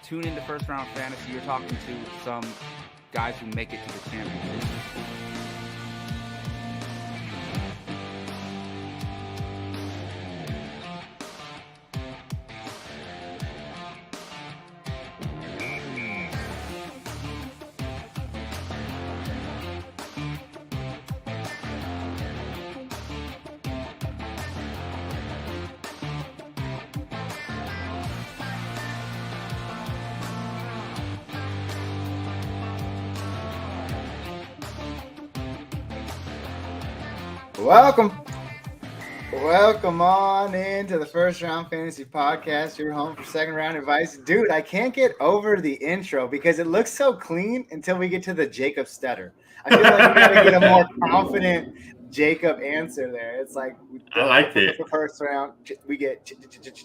tune into First Round Fantasy. You're talking to some guys who make it to the championship. Welcome on into the First Round Fantasy Podcast, your home for second round advice. Dude, I can't get over the intro because it looks so clean until we get to the Jacob stutter. I feel like we gotta get a more confident Jacob answer there. It's like I liked it. For first round, we get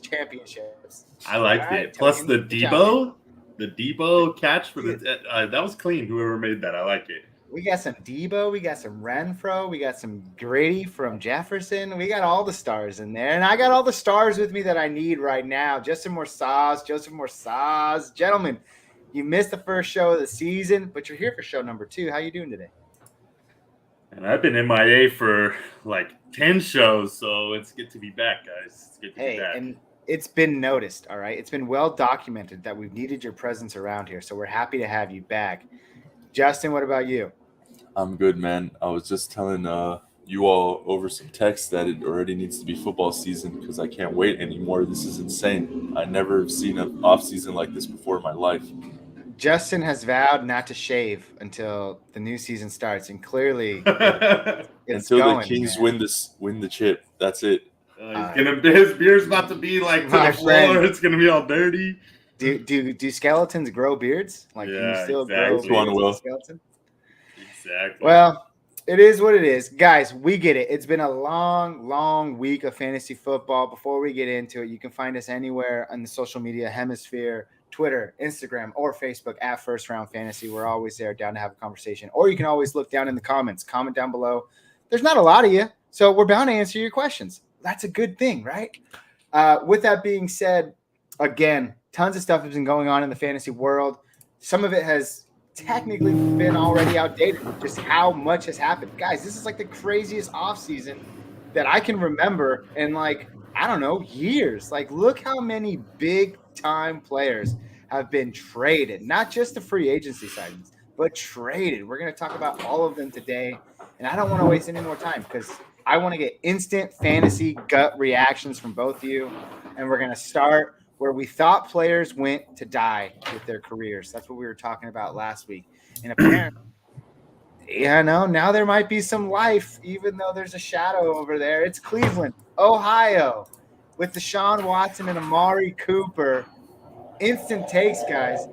championships. I liked it. Plus the Debo catch for the that was clean. Whoever made that, I like it. We got some Debo, we got some Renfro, we got some Grady from Jefferson. We got all the stars in there. And I got all the stars with me that I need right now. Joseph Morsaz. Gentlemen, you missed the first show of the season, but you're here for show number 2. How you doing today? And I've been MIA for like 10 shows, so it's good to be back, guys. It's good to be back. And it's been noticed, all right? It's been well documented that we've needed your presence around here, so we're happy to have you back. Justin, what about you? I'm good, man. I was just telling you all over some text that it already needs to be football season because I can't wait anymore. This is insane. I never have seen an off season like this before in my life. Justin has vowed not to shave until the new season starts, and clearly it's until going, the Kings man. win the chip. That's it. His beard's about to be like to the floor. It's gonna be all dirty. Do skeletons grow beards? Like, yeah, can you still exactly. grow beards with a skeleton? Exactly. Well, it is what it is. Guys, we get it. It's been a long week of fantasy football. Before we get into it, you can find us anywhere on the social media hemisphere, Twitter, Instagram, or Facebook at First Round Fantasy. We're always there, down to have a conversation. Or you can always look down in the comments. Comment down below. There's not a lot of you, so we're bound to answer your questions. That's a good thing, right? With that being said, again, tons of stuff has been going on in the fantasy world. Some of it has technically been already outdated, just how much has happened. Guys, this is like the craziest offseason that I can remember in, like, I don't know, years. Like, look how many big-time players have been traded. Not just the free agency signings, but traded. We're going to talk about all of them today, and I don't want to waste any more time because I want to get instant fantasy gut reactions from both of you, and we're going to start where we thought players went to die with their careers. That's what we were talking about last week. And apparently, now there might be some life, even though there's a shadow over there. It's Cleveland, Ohio, with Deshaun Watson and Amari Cooper. Instant takes, guys.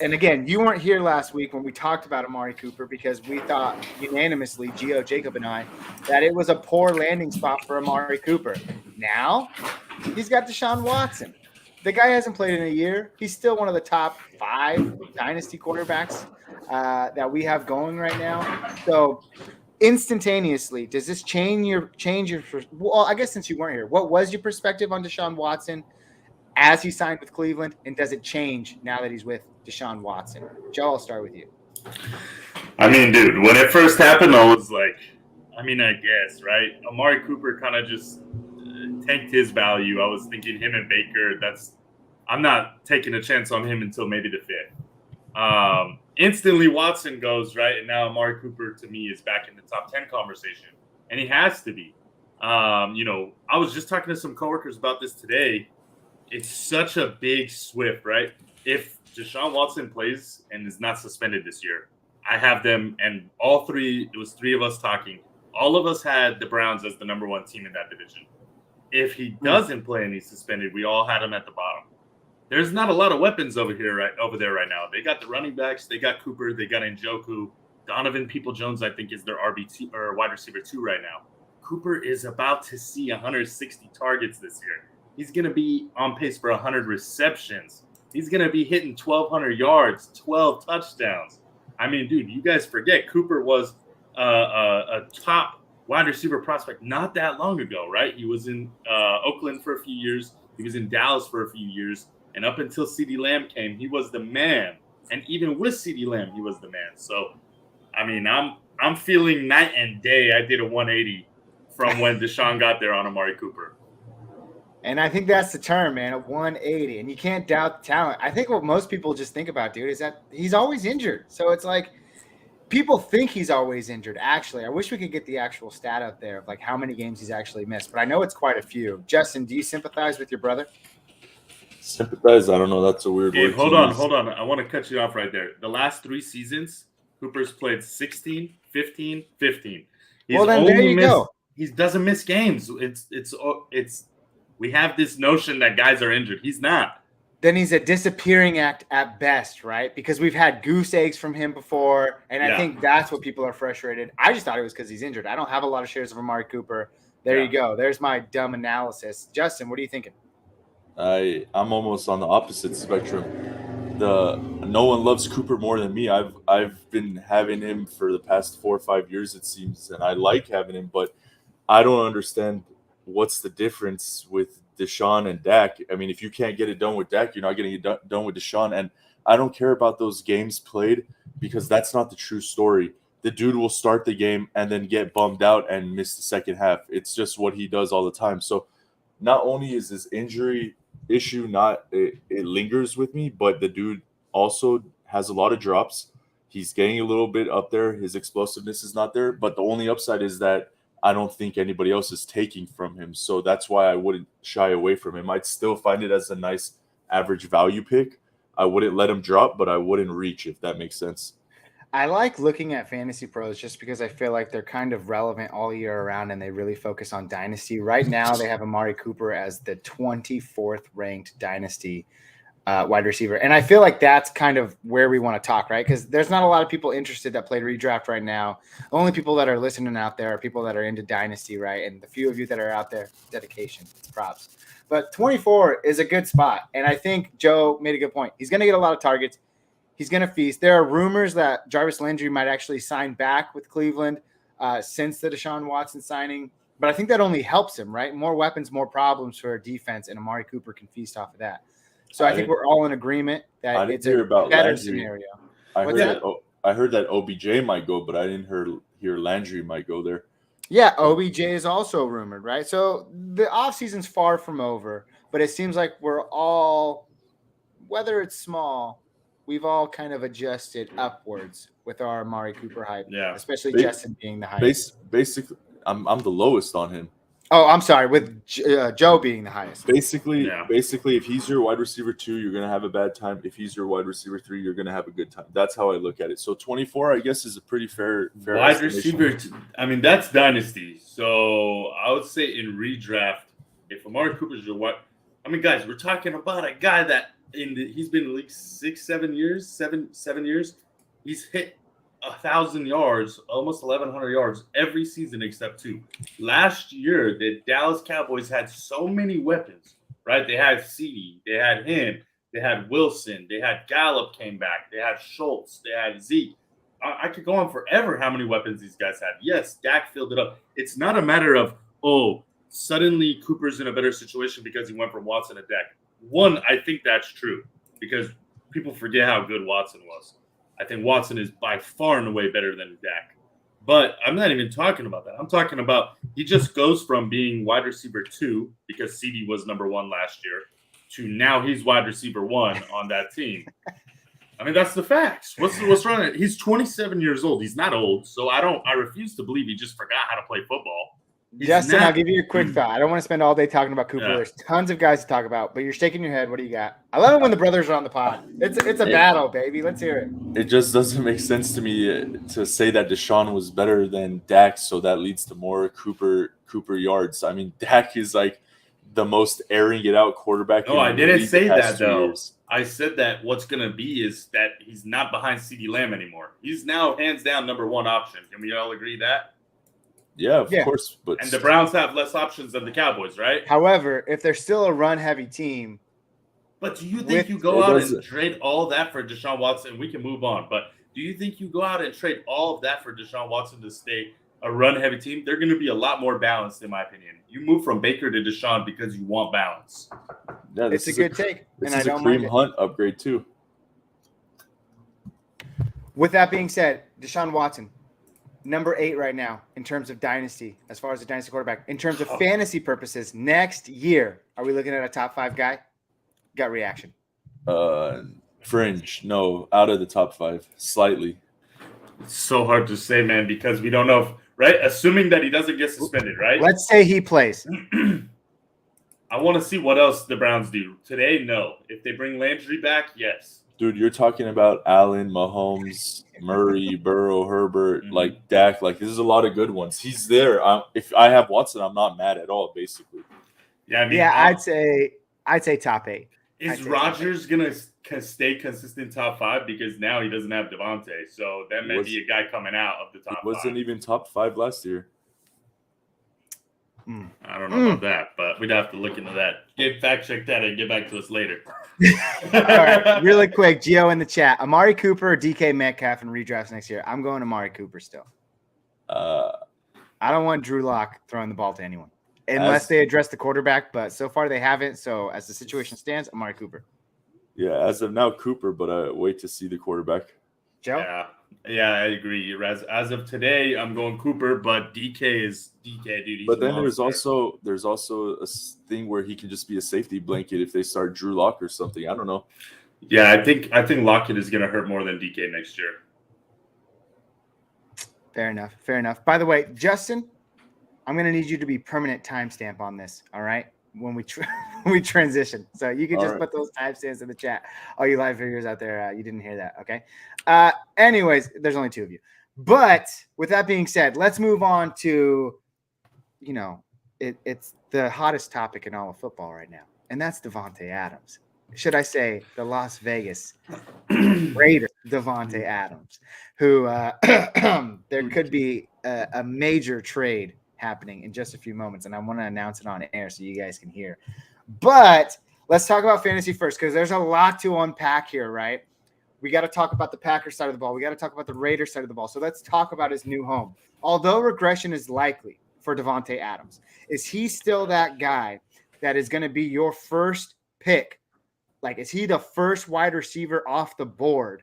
And again, you weren't here last week when we talked about Amari Cooper because we thought unanimously, Gio, Jacob, and I, that it was a poor landing spot for Amari Cooper. Now, he's got Deshaun Watson. The guy hasn't played in a year. He's still one of the top 5 dynasty quarterbacks that we have going right now. So, instantaneously, does this change your? Well, I guess since you weren't here, what was your perspective on Deshaun Watson as he signed with Cleveland, and does it change now that he's with Deshaun Watson? Joe, I'll start with you. I mean, dude, when it first happened, I was like, I guess, right? Amari Cooper kind of just tanked his value. I was thinking him and Baker, I'm not taking a chance on him until maybe the 5th. Instantly Watson goes, right? And now Amari Cooper, to me, is back in the top 10 conversation. And he has to be. I was just talking to some coworkers about this today. It's such a big swift, right? If Deshaun Watson plays and is not suspended this year, I have them, and all three, it was 3 of us talking. All of us had the Browns as the number 1 team in that division. If he doesn't play and he's suspended, we all had him at the bottom. There's not a lot of weapons over there right now. They got the running backs, they got Cooper, they got Njoku. Donovan Peoples-Jones, I think, is their RB2 or wide receiver 2 right now. Cooper is about to see 160 targets this year. He's going to be on pace for 100 receptions. He's going to be hitting 1,200 yards, 12 touchdowns. I mean, dude, you guys forget Cooper was a top wide receiver prospect not that long ago, right? He was in Oakland for a few years. He was in Dallas for a few years. And up until CeeDee Lamb came, he was the man. And even with CeeDee Lamb, he was the man. So, I mean, I'm feeling night and day. I did a 180 from when Deshaun got there on Amari Cooper. And I think that's the term, man, a 180. And you can't doubt the talent. I think what most people just think about, dude, is that he's always injured. So it's like people think he's always injured. Actually, I wish we could get the actual stat out there of like how many games he's actually missed. But I know it's quite a few. Justin, do you sympathize with your brother? Sympathize? I don't know. That's a weird word. Hold on. I want to cut you off right there. The last 3 seasons, Cooper's played 16, 15, 15. Well, then there you go. He doesn't miss games. It's. We have this notion that guys are injured. He's not. Then he's a disappearing act at best, right? Because we've had goose eggs from him before, and I think that's what people are frustrated. I just thought it was because he's injured. I don't have a lot of shares of Amari Cooper. There you go. There's my dumb analysis. Justin, what are you thinking? I'm almost on the opposite spectrum. No one loves Cooper more than me. I've been having him for the past 4 or 5 years, it seems, and I like having him, but I don't understand what's the difference with Deshaun and Dak. I mean, if you can't get it done with Dak, you're not getting it done with Deshaun. And I don't care about those games played because that's not the true story. The dude will start the game and then get bummed out and miss the second half. It's just what he does all the time. So not only is this injury issue it lingers with me, but the dude also has a lot of drops. He's getting a little bit up there. His explosiveness is not there. But the only upside is that I don't think anybody else is taking from him. So that's why I wouldn't shy away from him. I'd still find it as a nice average value pick. I wouldn't let him drop, but I wouldn't reach, if that makes sense. I like looking at fantasy pros just because I feel like they're kind of relevant all year around and they really focus on dynasty. Right now, they have Amari Cooper as the 24th ranked dynasty wide receiver. And I feel like that's kind of where we want to talk, right? Because there's not a lot of people interested that played redraft right now. The only people that are listening out there are people that are into dynasty, right? And the few of you that are out there, dedication, it's props. But 24 is a good spot. And I think Joe made a good point. He's going to get a lot of targets. He's going to feast. There are rumors that Jarvis Landry might actually sign back with Cleveland since the Deshaun Watson signing. But I think that only helps him, right? More weapons, more problems for our defense, and Amari Cooper can feast off of that. So I think we're all in agreement that it's a better scenario. I heard that OBJ might go, but I didn't hear Landry might go there. Yeah, OBJ is also rumored, right? So the offseason's far from over, but it seems like we're all, whether it's small, we've all kind of adjusted upwards with our Amari Cooper hype, especially Justin being the highest. Basically, I'm the lowest on him. Oh, I'm sorry, with Joe being the highest. Basically, if he's your wide receiver 2, you're going to have a bad time. If he's your wide receiver 3, you're going to have a good time. That's how I look at it. So 24, I guess, is a pretty fair wide receiver. I mean, that's dynasty. So I would say in redraft, if Amari Cooper's your what? I mean, guys, we're talking about a guy that he's been in the league 7 years. He's hit 1,000 yards, almost 1,100 yards every season except 2. Last year, the Dallas Cowboys had so many weapons, right? They had CeeDee, they had him, they had Wilson, they had Gallup came back, they had Schultz, they had Zeke. I could go on forever how many weapons these guys had. Yes, Dak filled it up. It's not a matter of, suddenly Cooper's in a better situation because he went from Watson to Dak. One, I think that's true because people forget how good Watson was. I think Watson is by far and away better than Dak. But I'm not even talking about that. I'm talking about he just goes from being wide receiver 2 because CeeDee was number 1 last year to now he's wide receiver 1 on that team. I mean, that's the facts. What's wrong? He's 27 years old. He's not old. So I refuse to believe he just forgot how to play football. Justin, I'll give you a quick thought. I don't want to spend all day talking about Cooper. There's tons of guys to talk about, but you're shaking your head. What do you got? I love it when the brothers are on the pod. It's a battle, baby. Let's hear it. It just doesn't make sense to me to say that Deshaun was better than Dak, so that leads to more Cooper yards. I mean, Dak is like the most airing it out quarterback. No, I didn't say that though. I said that what's going to be is that he's not behind CeeDee Lamb anymore. He's now hands down number 1 option. Can we all agree that? Yeah, of course. And the Browns have less options than the Cowboys, right? However, if they're still a run-heavy team. But do you think you go out and trade all that for Deshaun Watson? We can move on. But do you think you go out and trade all of that for Deshaun Watson to stay a run-heavy team? They're going to be a lot more balanced, in my opinion. You move from Baker to Deshaun because you want balance. Yeah, It's a good take, This and I is a don't mind Kareem it. Hunt upgrade too. With that being said, Deshaun Watson, number 8 right now in terms of dynasty, as far as the dynasty quarterback. In terms of fantasy purposes, next year, are we looking at a top 5 guy? Gut reaction. Fringe, no, out of the top 5, slightly. It's so hard to say, man, because we don't know if, right? Assuming that he doesn't get suspended, right? Let's say he plays. I want to see what else the Browns do. Today, no. If they bring Landry back, yes. Dude, you're talking about Allen, Mahomes, Murray, Burrow, Herbert, like Dak. Like, this is a lot of good ones. He's there. If I have Watson, I'm not mad at all, basically. Yeah, I mean, I'd say top 8. Is Rodgers gonna stay consistent top 5 because now he doesn't have Devontae, so that may be a guy coming out of the top 5. Wasn't even top 5 last year. I don't know about that, but we'd have to look into that. Fact check that and get back to us later. All right, really quick, Gio in the chat. Amari Cooper or DK Metcalf in redrafts next year? I'm going Amari Cooper still. I don't want Drew Lock throwing the ball to anyone unless they address the quarterback, but so far they haven't. So as the situation stands, Amari Cooper. Yeah, as of now, Cooper, but I wait to see the quarterback. Joe? Yeah, I agree. As of today, I'm going Cooper, but DK is DK, dude. But then there's also a thing where he can just be a safety blanket if they start Drew Lock or something. I don't know. Yeah, I think Lockett is going to hurt more than DK next year. Fair enough. By the way, Justin, I'm going to need you to be permanent timestamp on this, all right? When we transition. So you can just put those timestamps in the chat. All you live viewers out there, you didn't hear that, okay? Anyways, there's only 2 of you. But with that being said, let's move on to, it's the hottest topic in all of football right now, and that's Davante Adams. Should I say the Las Vegas Raider Davante Adams, who there could be a major trade happening in just a few moments, and I want to announce it on air so you guys can hear. But let's talk about fantasy first, because there's a lot to unpack here, right? We got to talk about the Packers side of the ball. We got to talk about the Raiders side of the ball. So let's talk about his new home. Although regression is likely for Davante Adams, is he still that guy that is going to be your first pick? Like, is he the first wide receiver off the board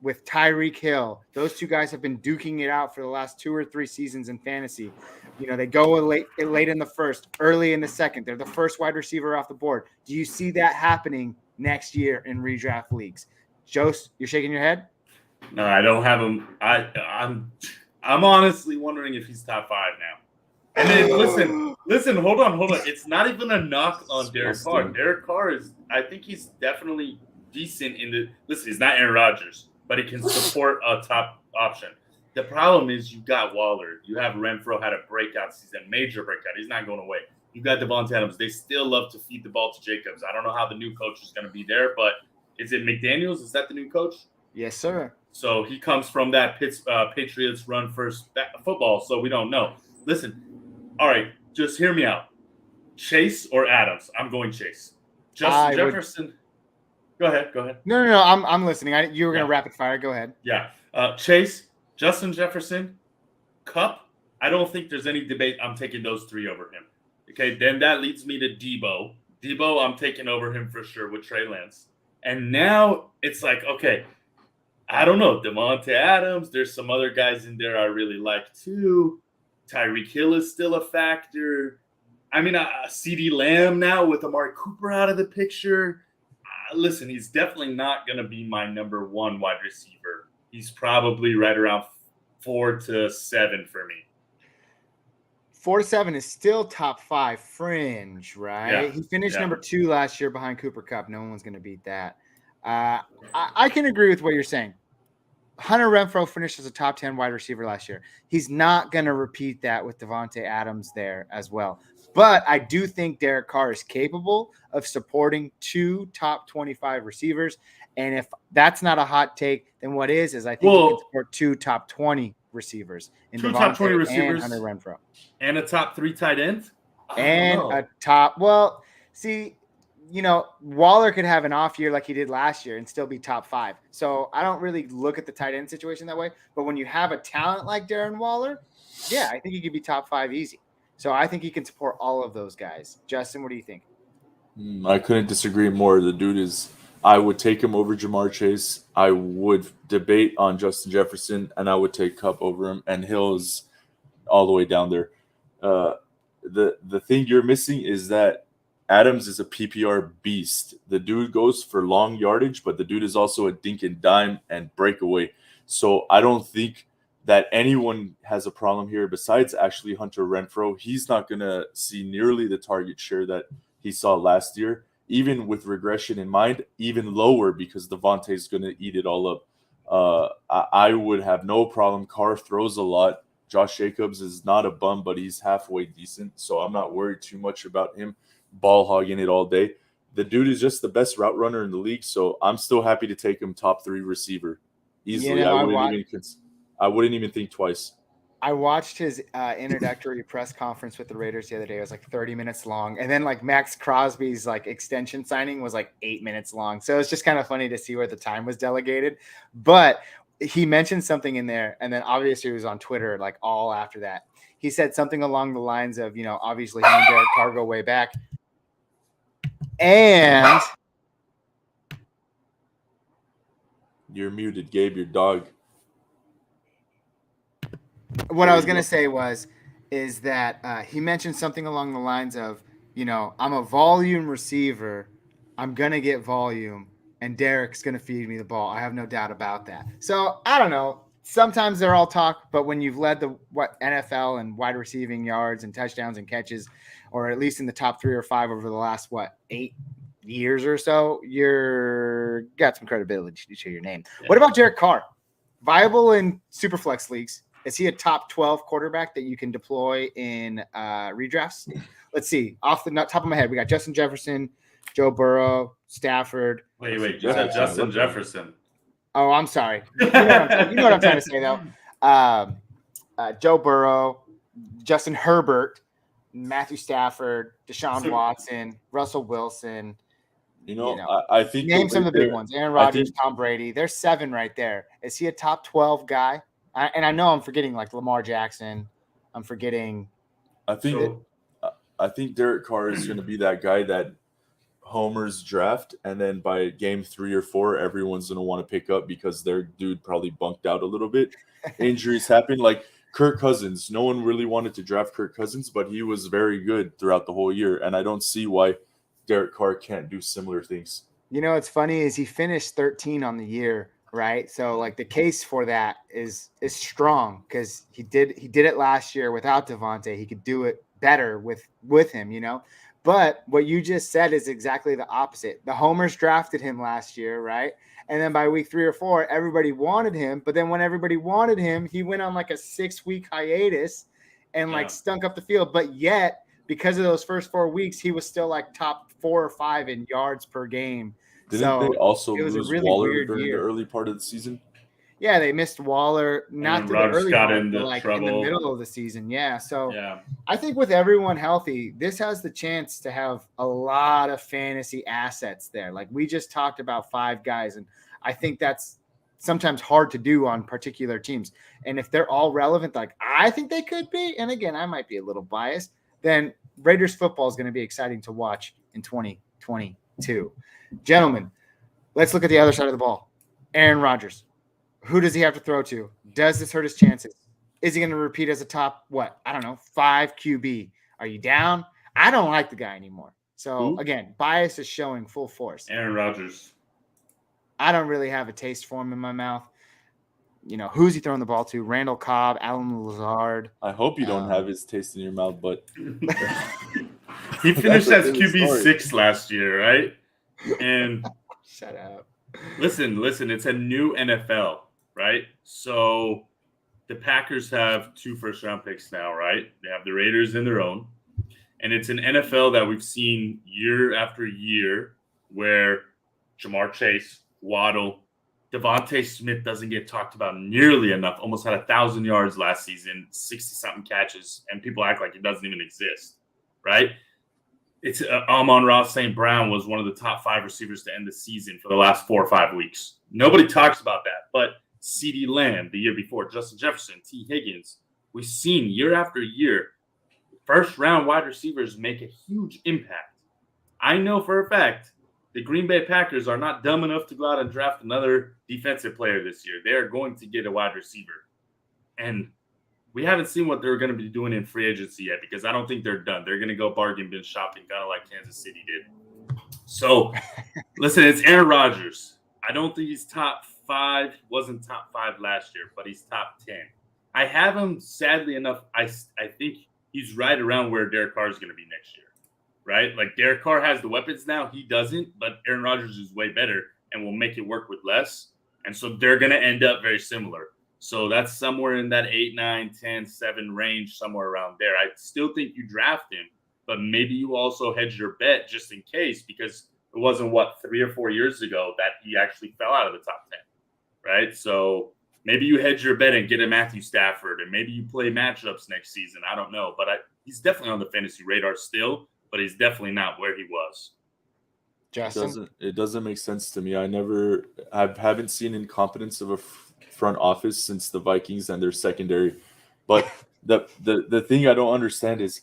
with Tyreek Hill? Those 2 guys have been duking it out for the last 2 or 3 seasons in fantasy. They go late in the first, early in the second. They're the first wide receiver off the board. Do you see that happening next year in redraft leagues? Joe, you're shaking your head? No, I don't have him. I'm honestly wondering if he's top 5 now. And then listen, hold on. It's not even a knock on Derek Carr. Derek Carr I think he's definitely decent listen, he's not Aaron Rodgers, but he can support a top option. The problem is you got Waller. You have Renfro had a breakout season, major breakout. He's not going away. You got Devontae Adams. They still love to feed the ball to Jacobs. I don't know how the new coach is going to be there, but is it McDaniels? Is that the new coach? Yes, sir. So he comes from that Patriots run first football, so we don't know. Listen, all right, just hear me out. Chase or Adams? I'm going Chase. Justin Jefferson. Go ahead. No. I'm listening. You were going to rapid fire. Go ahead. Yeah. Chase, Justin Jefferson, Cup. I don't think there's any debate. I'm taking those 3 over him. Okay, then that leads me to Debo. Debo, I'm taking over him for sure with Trey Lance. And now it's like, okay, I don't know. Davante Adams, there's some other guys in there I really like too. Tyreek Hill is still a factor. I mean, CeeDee Lamb now with Amari Cooper out of the picture. Listen, he's definitely not going to be my number 1 wide receiver. He's probably right around 4 to 7 for me. 4 to 7 is still top 5 fringe, right? Yeah. He finished number 2 last year behind Cooper Kupp. No one's going to beat that. I can agree with what you're saying. Hunter Renfrow finished as a top 10 wide receiver last year. He's not going to repeat that with Davante Adams there as well. But I do think Derek Carr is capable of supporting 2 top 25 receivers. And if that's not a hot take, then what is I think he can support 2 top 20 receivers. In 2 Davante top 20 receivers. and Hunter Renfrow. And a top 3 tight end? And a top – well, see – Waller could have an off year like he did last year and still be top 5. So I don't really look at the tight end situation that way. But when you have a talent like Darren Waller, yeah, I think he could be top 5 easy. So I think he can support all of those guys. Justin, what do you think? I couldn't disagree more. The dude is. I would take him over Jamar Chase. I would debate on Justin Jefferson, and I would take Cup over him. And Hill's all the way down there. Uh, the thing you're missing is that Adams is a PPR beast. The dude goes for long yardage, but the dude is also a dink and dime and breakaway. So I don't think that anyone has a problem here besides actually Hunter Renfro. He's not going to see nearly the target share that he saw last year, even with regression in mind, even lower because Devontae's going to eat it all up. I would have no problem. Carr throws a lot. Josh Jacobs is not a bum, but he's halfway decent, so I'm not worried too much about him ball hogging it all day. The dude is just the best route runner in the league, so I'm still happy to take him top 3 receiver easily. I wouldn't even think twice. I watched his introductory press conference with the Raiders the other day. It was like 30 minutes long. And then like Max Crosby's like extension signing was like 8 minutes long. So it's just kind of funny to see where the time was delegated. But he mentioned something in there. And then obviously it was on Twitter, like all after that. He said something along the lines of, obviously him and Derek Carr go way back. And You're muted, Gabe, your dog. What I was going to say is that he mentioned something along the lines of, I'm a volume receiver. I'm going to get volume, and Derek's going to feed me the ball. I have no doubt about that. So I don't know. Sometimes they're all talk, but when you've led the NFL and wide receiving yards and touchdowns and catches, or at least in the top 3 or 5 over the last, 8 years or so, you're got some credibility to your name. Yeah. What about Derek Carr? Viable in Superflex leagues. Is he a top 12 quarterback that you can deploy in redrafts? Let's see. Off the top of my head, we got Justin Jefferson, Joe Burrow, Stafford. Wait. Justin Jefferson. Oh, I'm sorry. You know what I'm trying to say, though. Joe Burrow, Justin Herbert, Matthew Stafford, Deshaun Watson, Russell Wilson. I think name some of the big ones. Aaron Rodgers, Tom Brady. There's 7 right there. Is he a top 12 guy? And I know I'm forgetting like Lamar Jackson. I'm forgetting. I think Derek Carr is going to be that guy that homers draft, and then by game 3 or 4, everyone's going to want to pick up because their dude probably bunked out a little bit. Injuries happen. Like Kirk Cousins. No one really wanted to draft Kirk Cousins, but he was very good throughout the whole year, and I don't see why Derek Carr can't do similar things. What's funny is he finished 13 on the year. Right. So like the case for that is strong because he did it last year without Devontae. He could do it better with him, But what you just said is exactly the opposite. The homers drafted him last year, right? And then by week 3 or 4, everybody wanted him. But then when everybody wanted him, he went on like a 6-week hiatus and like stunk up the field. But yet, because of those first 4 weeks, he was still like top 4 or 5 in yards per game. Didn't they also lose really Waller during the early part of the season? Yeah, they missed Waller not through the early part, but like in the middle of the season. Yeah, so I think with everyone healthy, this has the chance to have a lot of fantasy assets there. Like we just talked about 5 guys, and I think that's sometimes hard to do on particular teams. And if they're all relevant, like I think they could be, and again, I might be a little biased, then Raiders football is going to be exciting to watch in 2022. Gentlemen, let's look at the other side of the ball. Aaron Rodgers. Who does he have to throw to? Does this hurt his chances? Is he going to repeat as a top, 5 QB? Are you down? I don't like the guy anymore. So, again, bias is showing full force. Aaron Rodgers. I don't really have a taste for him in my mouth. Who's he throwing the ball to? Randall Cobb, Alan Lazard. I hope you don't have his taste in your mouth, but he finished as QB6 last year, right? And shut up. Listen, it's a new NFL, right? So the Packers have 2 first-round picks now, right? They have the Raiders in their own. And it's an NFL that we've seen year after year where Jamar Chase, Waddle, Devontae Smith doesn't get talked about nearly enough. Almost had 1,000 yards last season, 60-something catches, and people act like it doesn't even exist, right? It's Amon-Ra St. Brown was one of the top 5 receivers to end the season for the last 4 or 5 weeks. Nobody talks about that, but CeeDee Lamb the year before, Justin Jefferson, T. Higgins, we've seen year after year, first-round wide receivers make a huge impact. I know for a fact the Green Bay Packers are not dumb enough to go out and draft another defensive player this year. They are going to get a wide receiver. And we haven't seen what they're going to be doing in free agency yet because I don't think they're done. They're going to go bargain bin shopping, kind of like Kansas City did. So, listen, it's Aaron Rodgers. I don't think he's top 5. Wasn't top 5 last year, but he's top 10. I have him, sadly enough, I think he's right around where Derek Carr is going to be next year, right? Like Derek Carr has the weapons now. He doesn't, but Aaron Rodgers is way better and will make it work with less. And so they're going to end up very similar. So that's somewhere in that 8, 9, 10, 7 range, somewhere around there. I still think you draft him, but maybe you also hedge your bet just in case because it wasn't, 3 or 4 years ago that he actually fell out of the top 10, right? So maybe you hedge your bet and get a Matthew Stafford, and maybe you play matchups next season. I don't know, but he's definitely on the fantasy radar still, but he's definitely not where he was. Justin? It doesn't make sense to me. I haven't seen incompetence of a front office since the Vikings and their secondary. But the thing I don't understand is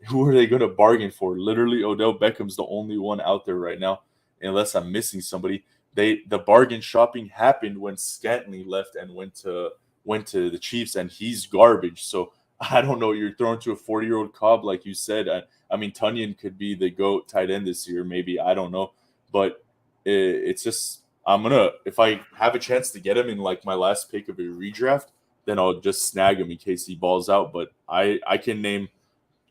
who are they going to bargain for? Literally, Odell Beckham's the only one out there right now, unless I'm missing somebody. The bargain shopping happened when Scantling left and went to the Chiefs, and he's garbage. So I don't know. You're throwing to a 40-year-old Cobb, like you said. I mean, Tunyon could be the GOAT tight end this year, maybe. I don't know. But it's just if I have a chance to get him in like my last pick of a redraft, then I'll just snag him in case he balls out. But I can name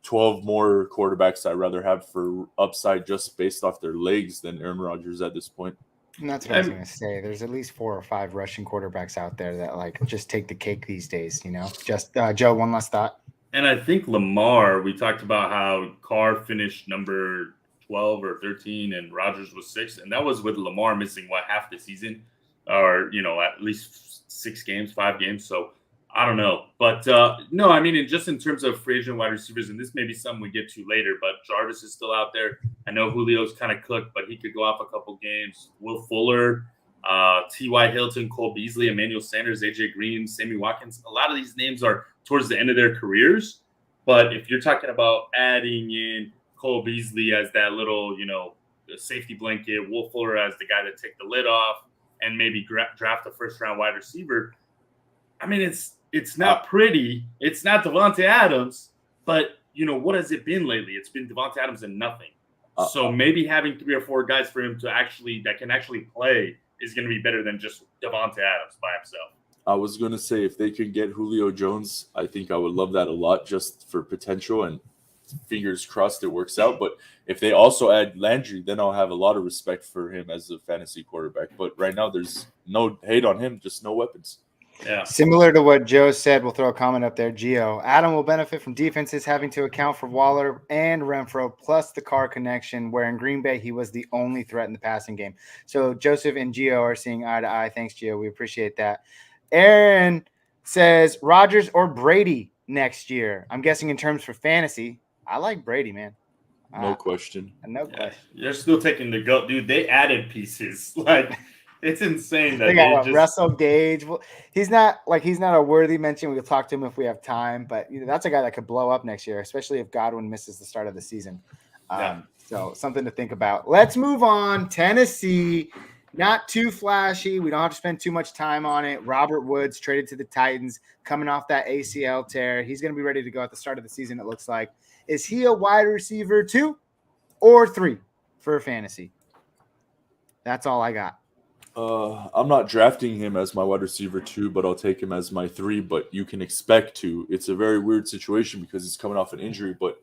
12 more quarterbacks I'd rather have for upside just based off their legs than Aaron Rodgers at this point. And that's what I was going to say. There's at least 4 or 5 rushing quarterbacks out there that like just take the cake these days, you know. Just Joe, one last thought. And I think Lamar, we talked about how Carr finished number 12 or 13 and Rodgers was 6. And that was with Lamar missing half the season or, at least 6 games, 5 games. So I don't know. But no, I mean, just in terms of free agent wide receivers, and this may be something we get to later, but Jarvis is still out there. I know Julio's kind of cooked, but he could go off a couple games. Will Fuller, T.Y. Hilton, Cole Beasley, Emmanuel Sanders, A.J. Green, Sammy Watkins. A lot of these names are towards the end of their careers. But if you're talking about adding in Cole Beasley as that little, safety blanket, Will Fuller as the guy that take the lid off, and maybe draft a first-round wide receiver, I mean, it's not pretty. It's not Devontae Adams, but, what has it been lately? It's been Devontae Adams and nothing. So maybe having 3 or 4 guys for him that can actually play is going to be better than just Devontae Adams by himself. I was going to say if they can get Julio Jones, I think I would love that a lot just for potential and fingers crossed it works out. But if they also add Landry, then I'll have a lot of respect for him as a fantasy quarterback. But right now there's no hate on him, just no weapons. Yeah. Similar to what Joe said, we'll throw a comment up there. Gio, Adam will benefit from defenses having to account for Waller and Renfro plus the Carr connection, where in Green Bay he was the only threat in the passing game. So Joseph and Gio are seeing eye to eye. Thanks, Gio. We appreciate that. Aaron says Rodgers or Brady next year. I'm guessing in terms for fantasy. I like Brady, man. No question. No question. You're still taking the GOAT, dude. They added pieces. Like, it's insane that they got Russell Gage. Well, he's not a worthy mention. We could talk to him if we have time, but that's a guy that could blow up next year, especially if Godwin misses the start of the season. So something to think about. Let's move on. Tennessee, not too flashy. We don't have to spend too much time on it. Robert Woods traded to the Titans, coming off that ACL tear. He's going to be ready to go at the start of the season, it looks like. Is he a wide receiver 2 or 3 for fantasy? That's all I got. I'm not drafting him as my wide receiver 2, but I'll take him as my 3. But you can expect to. It's a very weird situation because he's coming off an injury. But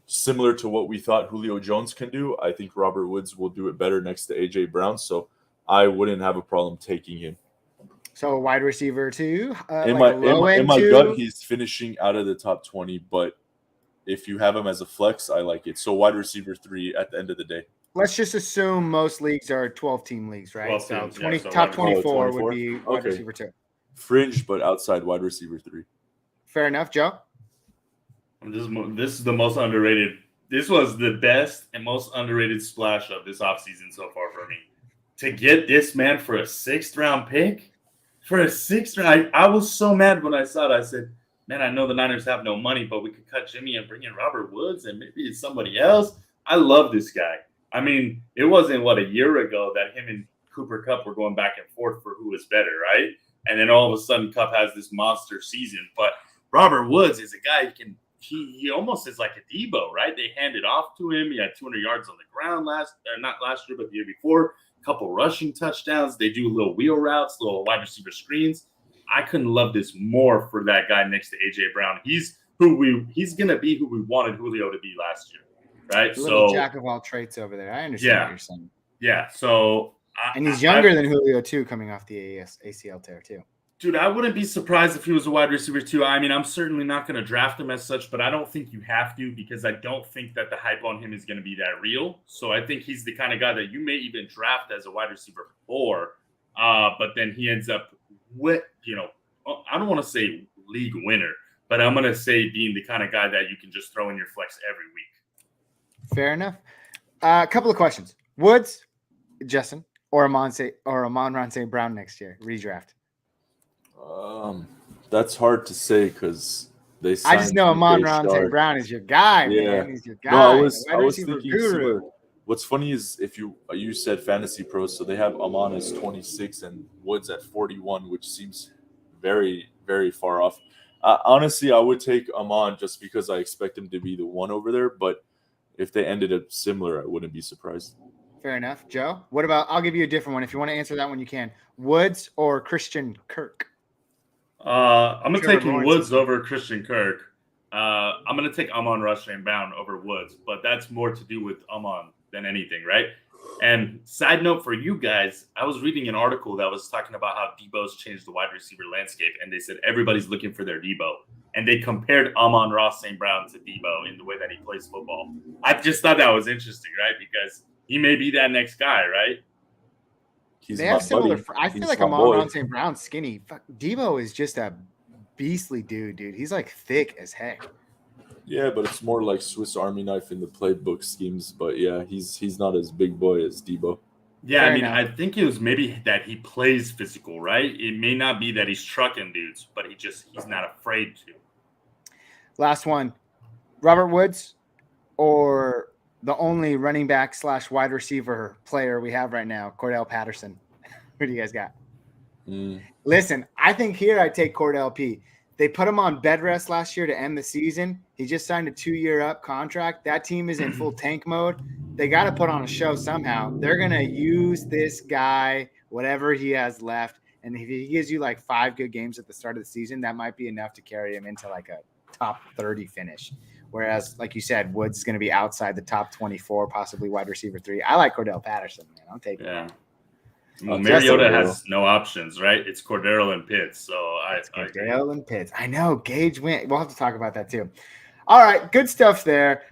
similar to what we thought Julio Jones can do, I think Robert Woods will do it better next to A.J. Brown. So I wouldn't have a problem taking him. So a wide receiver 2? In my gut, he's finishing out of the top 20. But if you have him as a flex, I like it. So wide receiver 3 at the end of the day. Let's just assume most leagues are 12-team leagues, right? So top 24 would be wide receiver 2. Fringe, but outside wide receiver 3. Fair enough, Joe. This is the most underrated. This was the best and most underrated splash of this offseason so far for me. To get this man for a 6th round pick, I was so mad when I saw it. I said, man, I know the Niners have no money, but we could cut Jimmy and bring in Robert Woods and maybe it's somebody else. I love this guy. I mean, it wasn't, a year ago that him and Cooper Kupp were going back and forth for who was better, right? And then all of a sudden, Kupp has this monster season. But Robert Woods is a guy he almost is like a Debo, right? They handed off to him. He had 200 yards on the ground not last year, but the year before. A couple rushing touchdowns. They do little wheel routes, little wide receiver screens. I couldn't love this more for that guy next to AJ Brown. He's gonna be who we wanted Julio to be last year, right? A little jack of all trades over there. I understand what you're saying. Yeah. So and he's younger than Julio too, coming off the ACL tear too. Dude, I wouldn't be surprised if he was a wide receiver too. I mean, I'm certainly not going to draft him as such, but I don't think you have to because I don't think that the hype on him is going to be that real. So I think he's the kind of guy that you may even draft as a wide receiver 4, but then he ends up with, I don't want to say league winner, but I'm going to say being the kind of guy that you can just throw in your flex every week. Fair enough. A couple of questions. Woods, Justin, or Amon-Ra St. Brown next year, redraft? That's hard to say because they. I just know Amon-Ra St. Brown is your guy, man. He's your guy. No, I was thinking similar. What's funny is if you said Fantasy Pros, so they have Amon as 26 and Woods at 41, which seems very, very far off. Honestly, I would take Amon just because I expect him to be the one over there. But if they ended up similar, I wouldn't be surprised. Fair enough. Joe, what about? I'll give you a different one. If you want to answer that one, you can. Woods or Christian Kirk? I'm going to take Woods over Christian Kirk. I'm going to take Amon-Ra St. Brown over Woods, but that's more to do with Amon than anything, right? And side note for you guys, I was reading an article that was talking about how Debo's changed the wide receiver landscape, and they said everybody's looking for their Debo. And they compared Amon-Ra St. Brown to Debo in the way that he plays football. I just thought that was interesting, right? Because he may be that next guy, right? They have similar. I feel like Amon-Ra St. Brown's skinny. Debo is just a beastly dude. He's like thick as heck. Yeah, but it's more like Swiss Army knife in the playbook schemes. But yeah, he's not as big boy as Debo. Yeah, fair enough. I think it was maybe that he plays physical, right? It may not be that he's trucking dudes, but he's not afraid to. Last one, Robert Woods or the only running back / wide receiver player we have right now, Cordell Patterson. Who do you guys got? Listen, I think here I take Cordell P. They put him on bed rest last year to end the season. He just signed a 2-year up contract. That team is in full tank mode. They got to put on a show somehow. They're going to use this guy, whatever he has left. And if he gives you like 5 good games at the start of the season, that might be enough to carry him into like a top 30 finish. Whereas, like you said, Woods is going to be outside the top 24, possibly wide receiver 3. I like Cordell Patterson, man. I'm taking him. Well, Mariota has no options, right? It's Cordero and Pitts. So Cordero and Pitts. I know. Gage went. We'll have to talk about that too. All right. Good stuff there.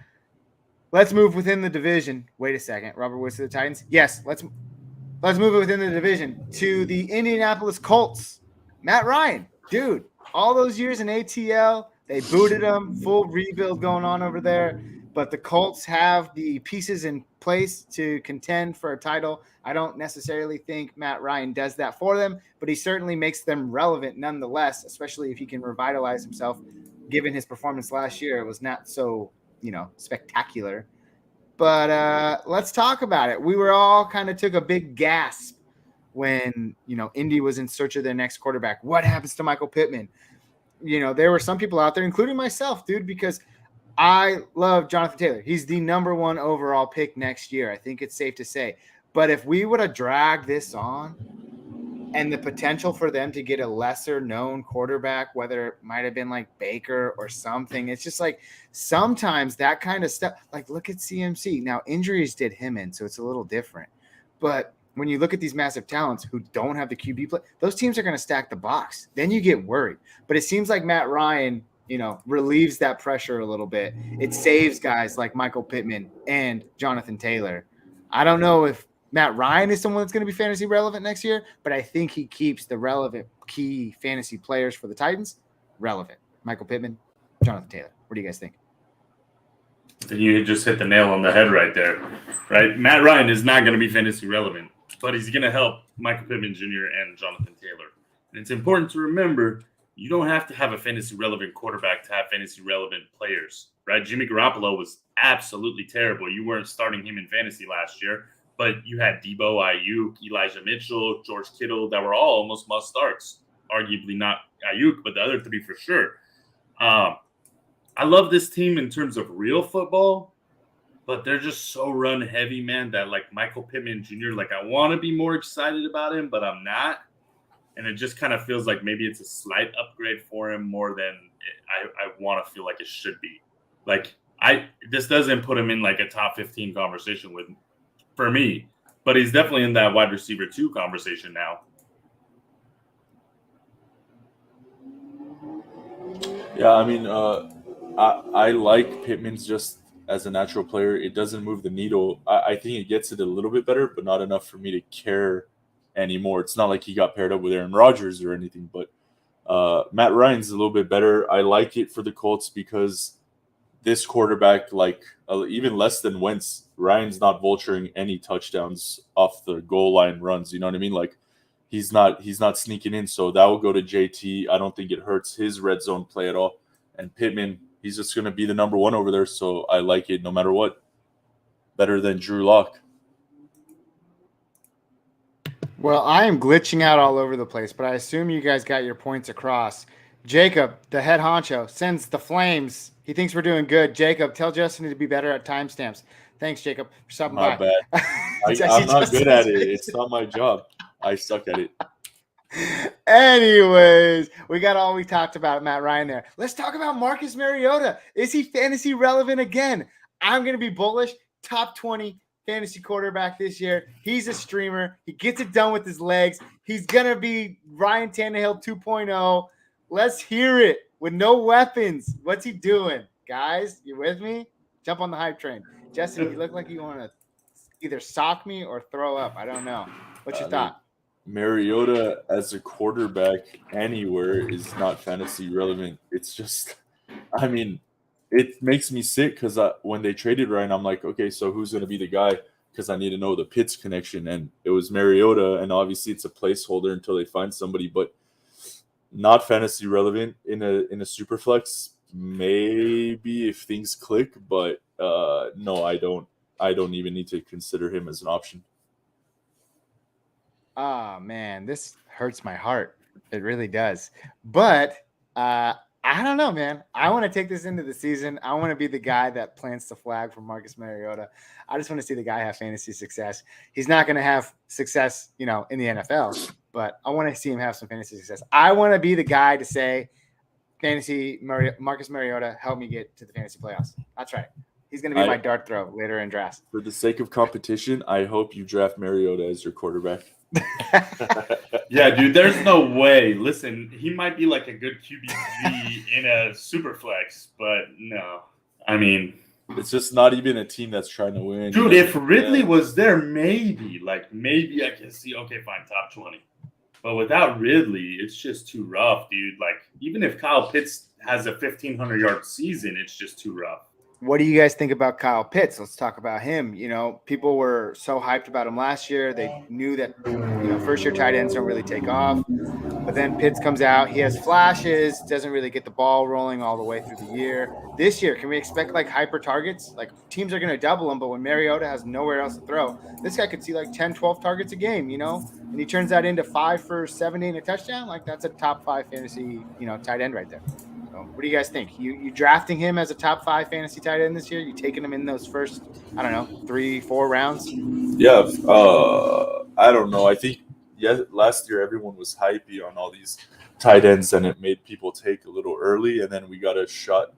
Let's move within the division. Wait a second. Robert Woods to the Titans. Yes. Let's move it within the division to the Indianapolis Colts. Matt Ryan. Dude, all those years in ATL, they booted him. Full rebuild going on over there. But the Colts have the pieces in place to contend for a title. I don't necessarily think Matt Ryan does that for them, but he certainly makes them relevant nonetheless, especially if he can revitalize himself. Given his performance last year, it was not so, spectacular. But let's talk about it. We were all kind of took a big gasp when, Indy was in search of their next quarterback. What happens to Michael Pittman? There were some people out there, including myself, dude, because I love Jonathan Taylor. He's the number 1 overall pick next year. I think it's safe to say. But if we would have dragged this on and the potential for them to get a lesser known quarterback, whether it might have been like Baker or something, it's just like sometimes that kind of stuff, like look at CMC. Now injuries did him in, so it's a little different. But when you look at these massive talents who don't have the QB play, those teams are going to stack the box. Then you get worried. But it seems like Matt Ryan, relieves that pressure a little bit. It saves guys like Michael Pittman and Jonathan Taylor. I don't know if Matt Ryan is someone that's going to be fantasy relevant next year, but I think he keeps the relevant key fantasy players for the Titans relevant. Michael Pittman, Jonathan Taylor. What do you guys think? You just hit the nail on the head right there, right? Matt Ryan is not going to be fantasy relevant, but he's going to help Michael Pittman Jr. and Jonathan Taylor. And it's important to remember you don't have to have a fantasy relevant quarterback to have fantasy relevant players, right? Jimmy Garoppolo was absolutely terrible. You weren't starting him in fantasy last year, but you had Debo, Ayuk, Elijah Mitchell, George Kittle that were all almost must starts. Arguably not Ayuk, but the other three for sure. I love this team in terms of real football, but they're just so run heavy, man, that like Michael Pittman Jr., like I want to be more excited about him, but I'm not. And it just kind of feels like maybe it's a slight upgrade for him more than I want to feel like it should be. Like this doesn't put him in like a top 15 conversation for me, but he's definitely in that wide receiver 2 conversation now. Yeah, I mean, I like Pittman's just as a natural player. It doesn't move the needle. I think it gets it a little bit better, but not enough for me to care anymore. It's not like he got paired up with Aaron Rodgers or anything, but Matt Ryan's a little bit better. I like it for the Colts because this quarterback, like even less than Wentz, Ryan's not vulturing any touchdowns off the goal line runs. You know what I mean? Like he's not sneaking in. So that will go to JT. I don't think it hurts his red zone play at all. And Pittman, he's just going to be the number 1 over there. So I like it no matter what. Better than Drew Lock. Well, I am glitching out all over the place, but I assume you guys got your points across. Jacob, the head honcho, sends the flames. He thinks we're doing good. Jacob, tell Justin to be better at timestamps. Thanks, Jacob, for stopping My by. bad. I'm not good at it. It's not my job. I suck at it. Anyways, we got all we talked about Matt Ryan there. Let's talk about Marcus Mariota. Is he fantasy relevant again? I'm going to be bullish. Top 20 fantasy quarterback this year. He's a streamer. He gets it done with his legs. He's going to be Ryan Tannehill 2.0. Let's hear it with no weapons. What's he doing? Guys, you with me? Jump on the hype train. Justin, you look like you want to either sock me or throw up. I don't know. What's your thought? Mariota as a quarterback anywhere is not fantasy relevant. It's just, I mean, it makes me sick because when they traded Ryan, I'm like, okay, so who's going to be the guy? Because I need to know the Pitts connection. And it was Mariota, and obviously it's a placeholder until they find somebody, but not fantasy relevant in a super flex. Maybe if things click, but no, I don't even need to consider him as an option. Oh, man, this hurts my heart. It really does. But I don't know, man. I want to take this into the season. I want to be the guy that plants the flag for Marcus Mariota. I just want to see the guy have fantasy success. He's not going to have success, in the NFL, but I want to see him have some fantasy success. I want to be the guy to say, Marcus Mariota, help me get to the fantasy playoffs. That's right. He's going to be my dart throw later in drafts. For the sake of competition, I hope you draft Mariota as your quarterback. Yeah, dude, there's no way. Listen, he might be like a good QB3 in a super flex, but no. I mean, it's just not even a team that's trying to win. Dude, if Ridley was there, maybe I can see, okay, fine, top 20. But without Ridley, it's just too rough, dude. Like, even if Kyle Pitts has a 1,500-yard season, it's just too rough. What do you guys think about Kyle Pitts? Let's talk about him. People were so hyped about him last year. They knew that, first-year tight ends don't really take off. But then Pitts comes out. He has flashes, doesn't really get the ball rolling all the way through the year. This year, can we expect, hyper targets? Teams are going to double him, but when Mariota has nowhere else to throw, this guy could see, 10, 12 targets a game, And he turns that into 5 for 70 and a touchdown. That's a top 5 fantasy, tight end right there. So what do you guys think? You drafting him as a top 5 fantasy tight end this year? You taking him in those first, 3-4 rounds? Yeah, I don't know. I think last year everyone was hypey on all these tight ends, and it made people take a little early. And then we got a shot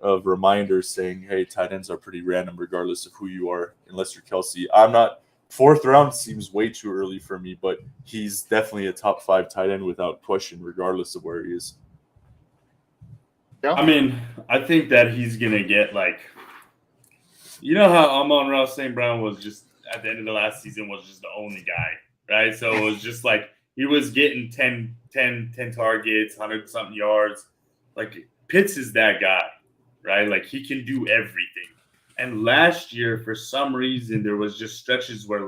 of reminders saying, "Hey, tight ends are pretty random, regardless of who you are, unless you're Kelsey." I'm not. 4th round seems way too early for me, but he's definitely a top 5 tight end without question, regardless of where he is. I mean, I think that he's going to get, how Amon-Ra St. Brown was just, at the end of the last season, was just the only guy, right? So it was just he was getting 10 targets, 100-something yards. Pitts is that guy, right? He can do everything. And last year, for some reason, there was just stretches where,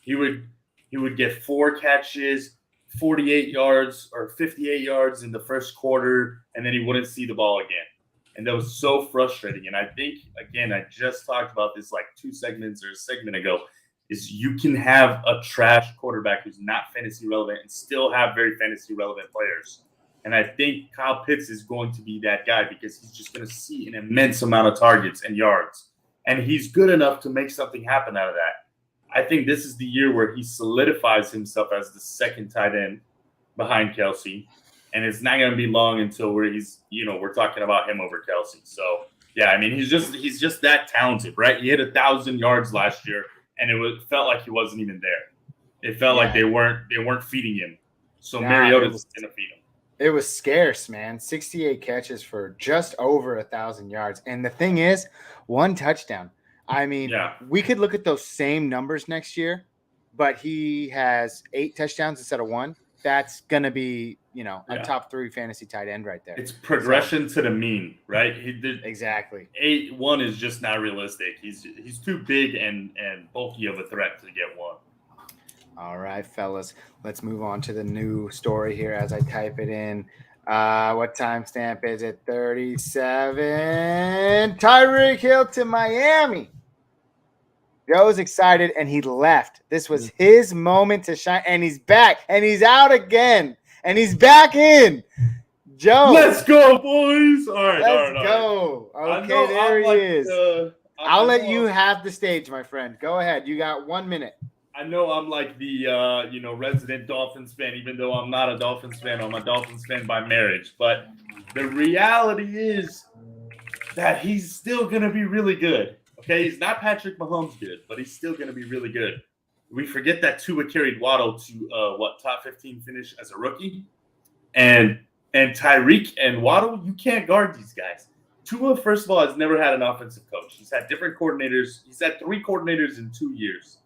he would get 4 catches, 48 yards or 58 yards in the first quarter, and then he wouldn't see the ball again. And that was so frustrating. And I think, again, I just talked about this like 2 segments or a segment ago, is you can have a trash quarterback who's not fantasy relevant and still have very fantasy relevant players. And I think Kyle Pitts is going to be that guy because he's just going to see an immense amount of targets and yards. And he's good enough to make something happen out of that. I think this is the year where he solidifies himself as the second tight end behind Kelsey. And it's not going to be long until we're talking about him over Kelsey. So, yeah, I mean, he's just that talented, right? He hit 1,000 yards last year, and felt like he wasn't even there. It felt like they weren't feeding him. So Mariota's going to feed him. It was scarce, man. 68 catches for just over 1,000 yards. And the thing is, 1 touchdown. I mean, we could look at those same numbers next year, but he has 8 touchdowns instead of 1. That's going to be, a top 3 fantasy tight end right there. It's progression to the mean, right? Exactly. 8-1 is just not realistic. He's too big and bulky of a threat to get 1. All right, fellas. Let's move on to the new story here as I type it in. What timestamp is it? 37. Tyreek Hill to Miami. Joe's excited, and he left. This was his moment to shine, and he's back, and he's out again, and he's back in. Joe. Let's go, boys. All right, Let's go. Okay, there he is. I'll let you have the stage, my friend. Go ahead. You got 1 minute. I know I'm like the resident Dolphins fan, even though I'm not a Dolphins fan. I'm a Dolphins fan by marriage. But the reality is that he's still going to be really good. Okay, he's not Patrick Mahomes good, but he's still going to be really good. We forget that Tua carried Waddle to top 15 finish as a rookie, and Tyreek and Waddle, you can't guard these guys. Tua, first of all, has never had an offensive coach. He's had different coordinators. He's had 3 coordinators in 2 years.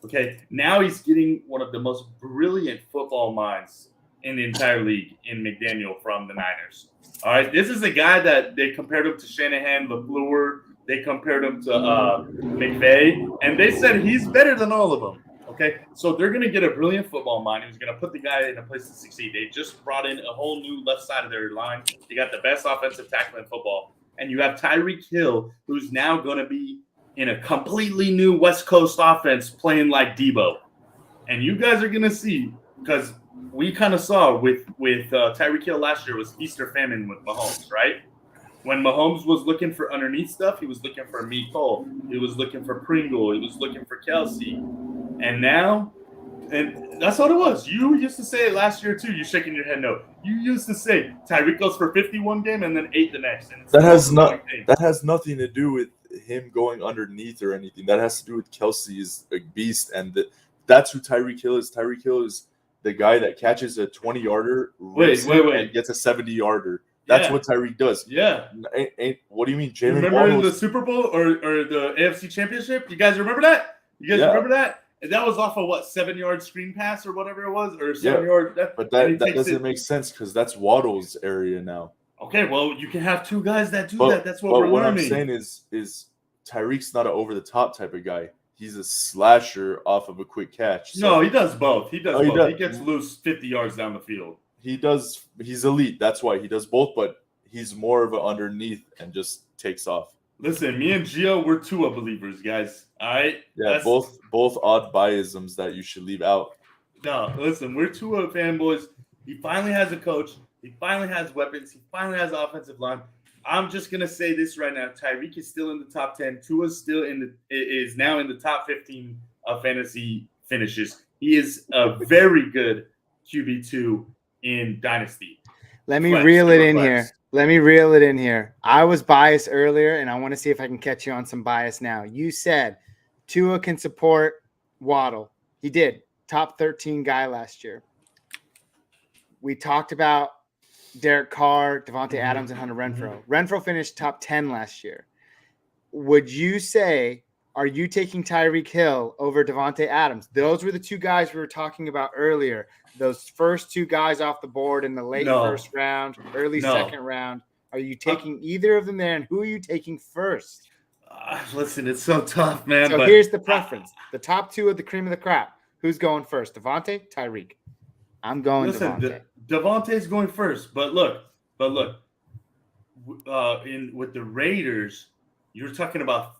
Okay, now he's getting one of the most brilliant football minds in the entire league in McDaniel from the Niners. All right, this is a guy that they compared him to Shanahan, LaFleur. They compared him to McVay, and they said he's better than all of them. Okay, so they're going to get a brilliant football mind who's going to put the guy in a place to succeed. They just brought in a whole new left side of their line. They got the best offensive tackle in football. And you have Tyreek Hill, who's now going to be in a completely new West Coast offense playing like Debo. And you guys are going to see, because we kind of saw with Tyreek Hill last year was feast or famine with Mahomes, right? When Mahomes was looking for underneath stuff, he was looking for Cole. He was looking for Pringle. He was looking for Kelsey. And now, and that's what it was. You used to say it last year too. You're shaking your head no. You used to say Tyreek goes for 51 game and then 8 the next. And that has nothing to do with him going underneath or anything. That has to do with Kelsey is a beast, and that's who Tyreek Hill is. Tyreek Hill is the guy that catches a 20-yarder, and gets a 70-yarder. That's what Tyreek does. Yeah. What do you mean, Jalen? Remember in the Super Bowl or the AFC Championship? You guys remember that? Remember that? And that was off of 7-yard screen pass or whatever it was, or 7-yard. But that doesn't make sense because that's Waddle's area now. Okay, well, you can have 2 guys that do that. That's what we're learning. What I'm saying is Tyreek's not an over-the-top type of guy. He's a slasher off of a quick catch. So. No, he does both. He gets loose 50 yards down the field. He does. He's elite. That's why he does both, but he's more of an underneath and just takes off. Listen, me and Gio, we're Tua believers, guys. All right? Yeah, both odd biasms that you should leave out. No, listen, we're Tua fanboys. He finally has a coach. He finally has weapons. He finally has offensive line. I'm just gonna say this right now: Tyreek is still in the top 10. Tua is now in the top 15 of fantasy finishes. He is a very good QB2 in Dynasty. Let me reel it in here. I was biased earlier, and I want to see if I can catch you on some bias now. You said Tua can support Waddle. He did. Top 13 guy last year. We talked about Derek Carr, Devontae Adams, and Hunter Renfrow. Renfrow finished top 10 last year. Would you say, are you taking Tyreek Hill over Devontae Adams? Those were the 2 guys we were talking about earlier. Those first 2 guys off the board in the late first round, early second round. Are you taking either of them there, and who are you taking first? Listen, it's so tough, man. So here's the preference. The top 2 of the cream of the crop. Who's going first, Devontae, Tyreek? I'm going Listen, Devontae. Devontae's going first, but look, with the Raiders, you're talking about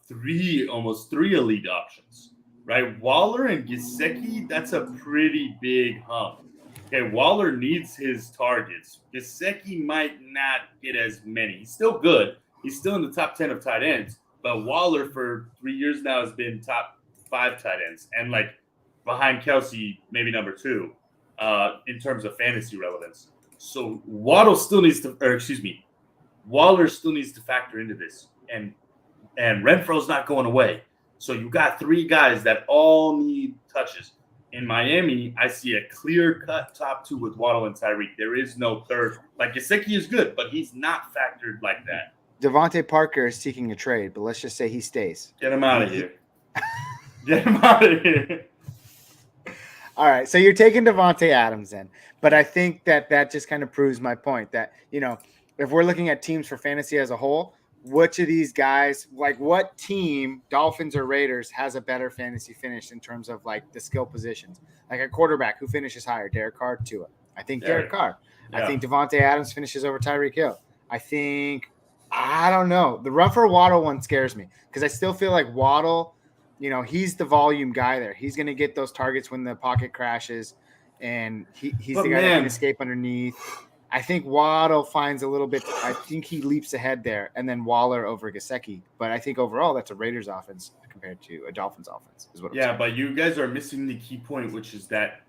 almost three elite options, right? Waller and Gesicki, that's a pretty big hump. Okay, Waller needs his targets. Gesicki might not get as many. He's still good. He's still in the top 10 of tight ends, but Waller for 3 years now has been top 5 tight ends, and like behind Kelsey, maybe number 2 in terms of fantasy relevance. So Waller still needs to factor into this, and Renfro's not going away. So you got 3 guys that all need touches. In Miami, I see a clear-cut top 2 with Waddle and Tyreek. There is no third. Like, Gesicki is good, but he's not factored like that. Devontae Parker is seeking a trade, but let's just say he stays. Get him out of here. Get him out of here. All right, so you're taking Devontae Adams then. But I think that just kind of proves my point that, if we're looking at teams for fantasy as a whole, which of these guys, like what team, Dolphins or Raiders, has a better fantasy finish in terms of like the skill positions? Like a quarterback, who finishes higher, Derek Carr, Tua? I think Derek Carr. Yeah. I think Devontae Adams finishes over Tyreek Hill. I don't know. The rougher Waddle one scares me because I still feel like Waddle, he's the volume guy there. He's going to get those targets when the pocket crashes, and he's the guy that can escape underneath. I think Waddle finds a little bit. I think he leaps ahead there, and then Waller over Gesicki. But I think overall, that's a Raiders offense compared to a Dolphins offense. Is what I'm saying. But you guys are missing the key point, which is that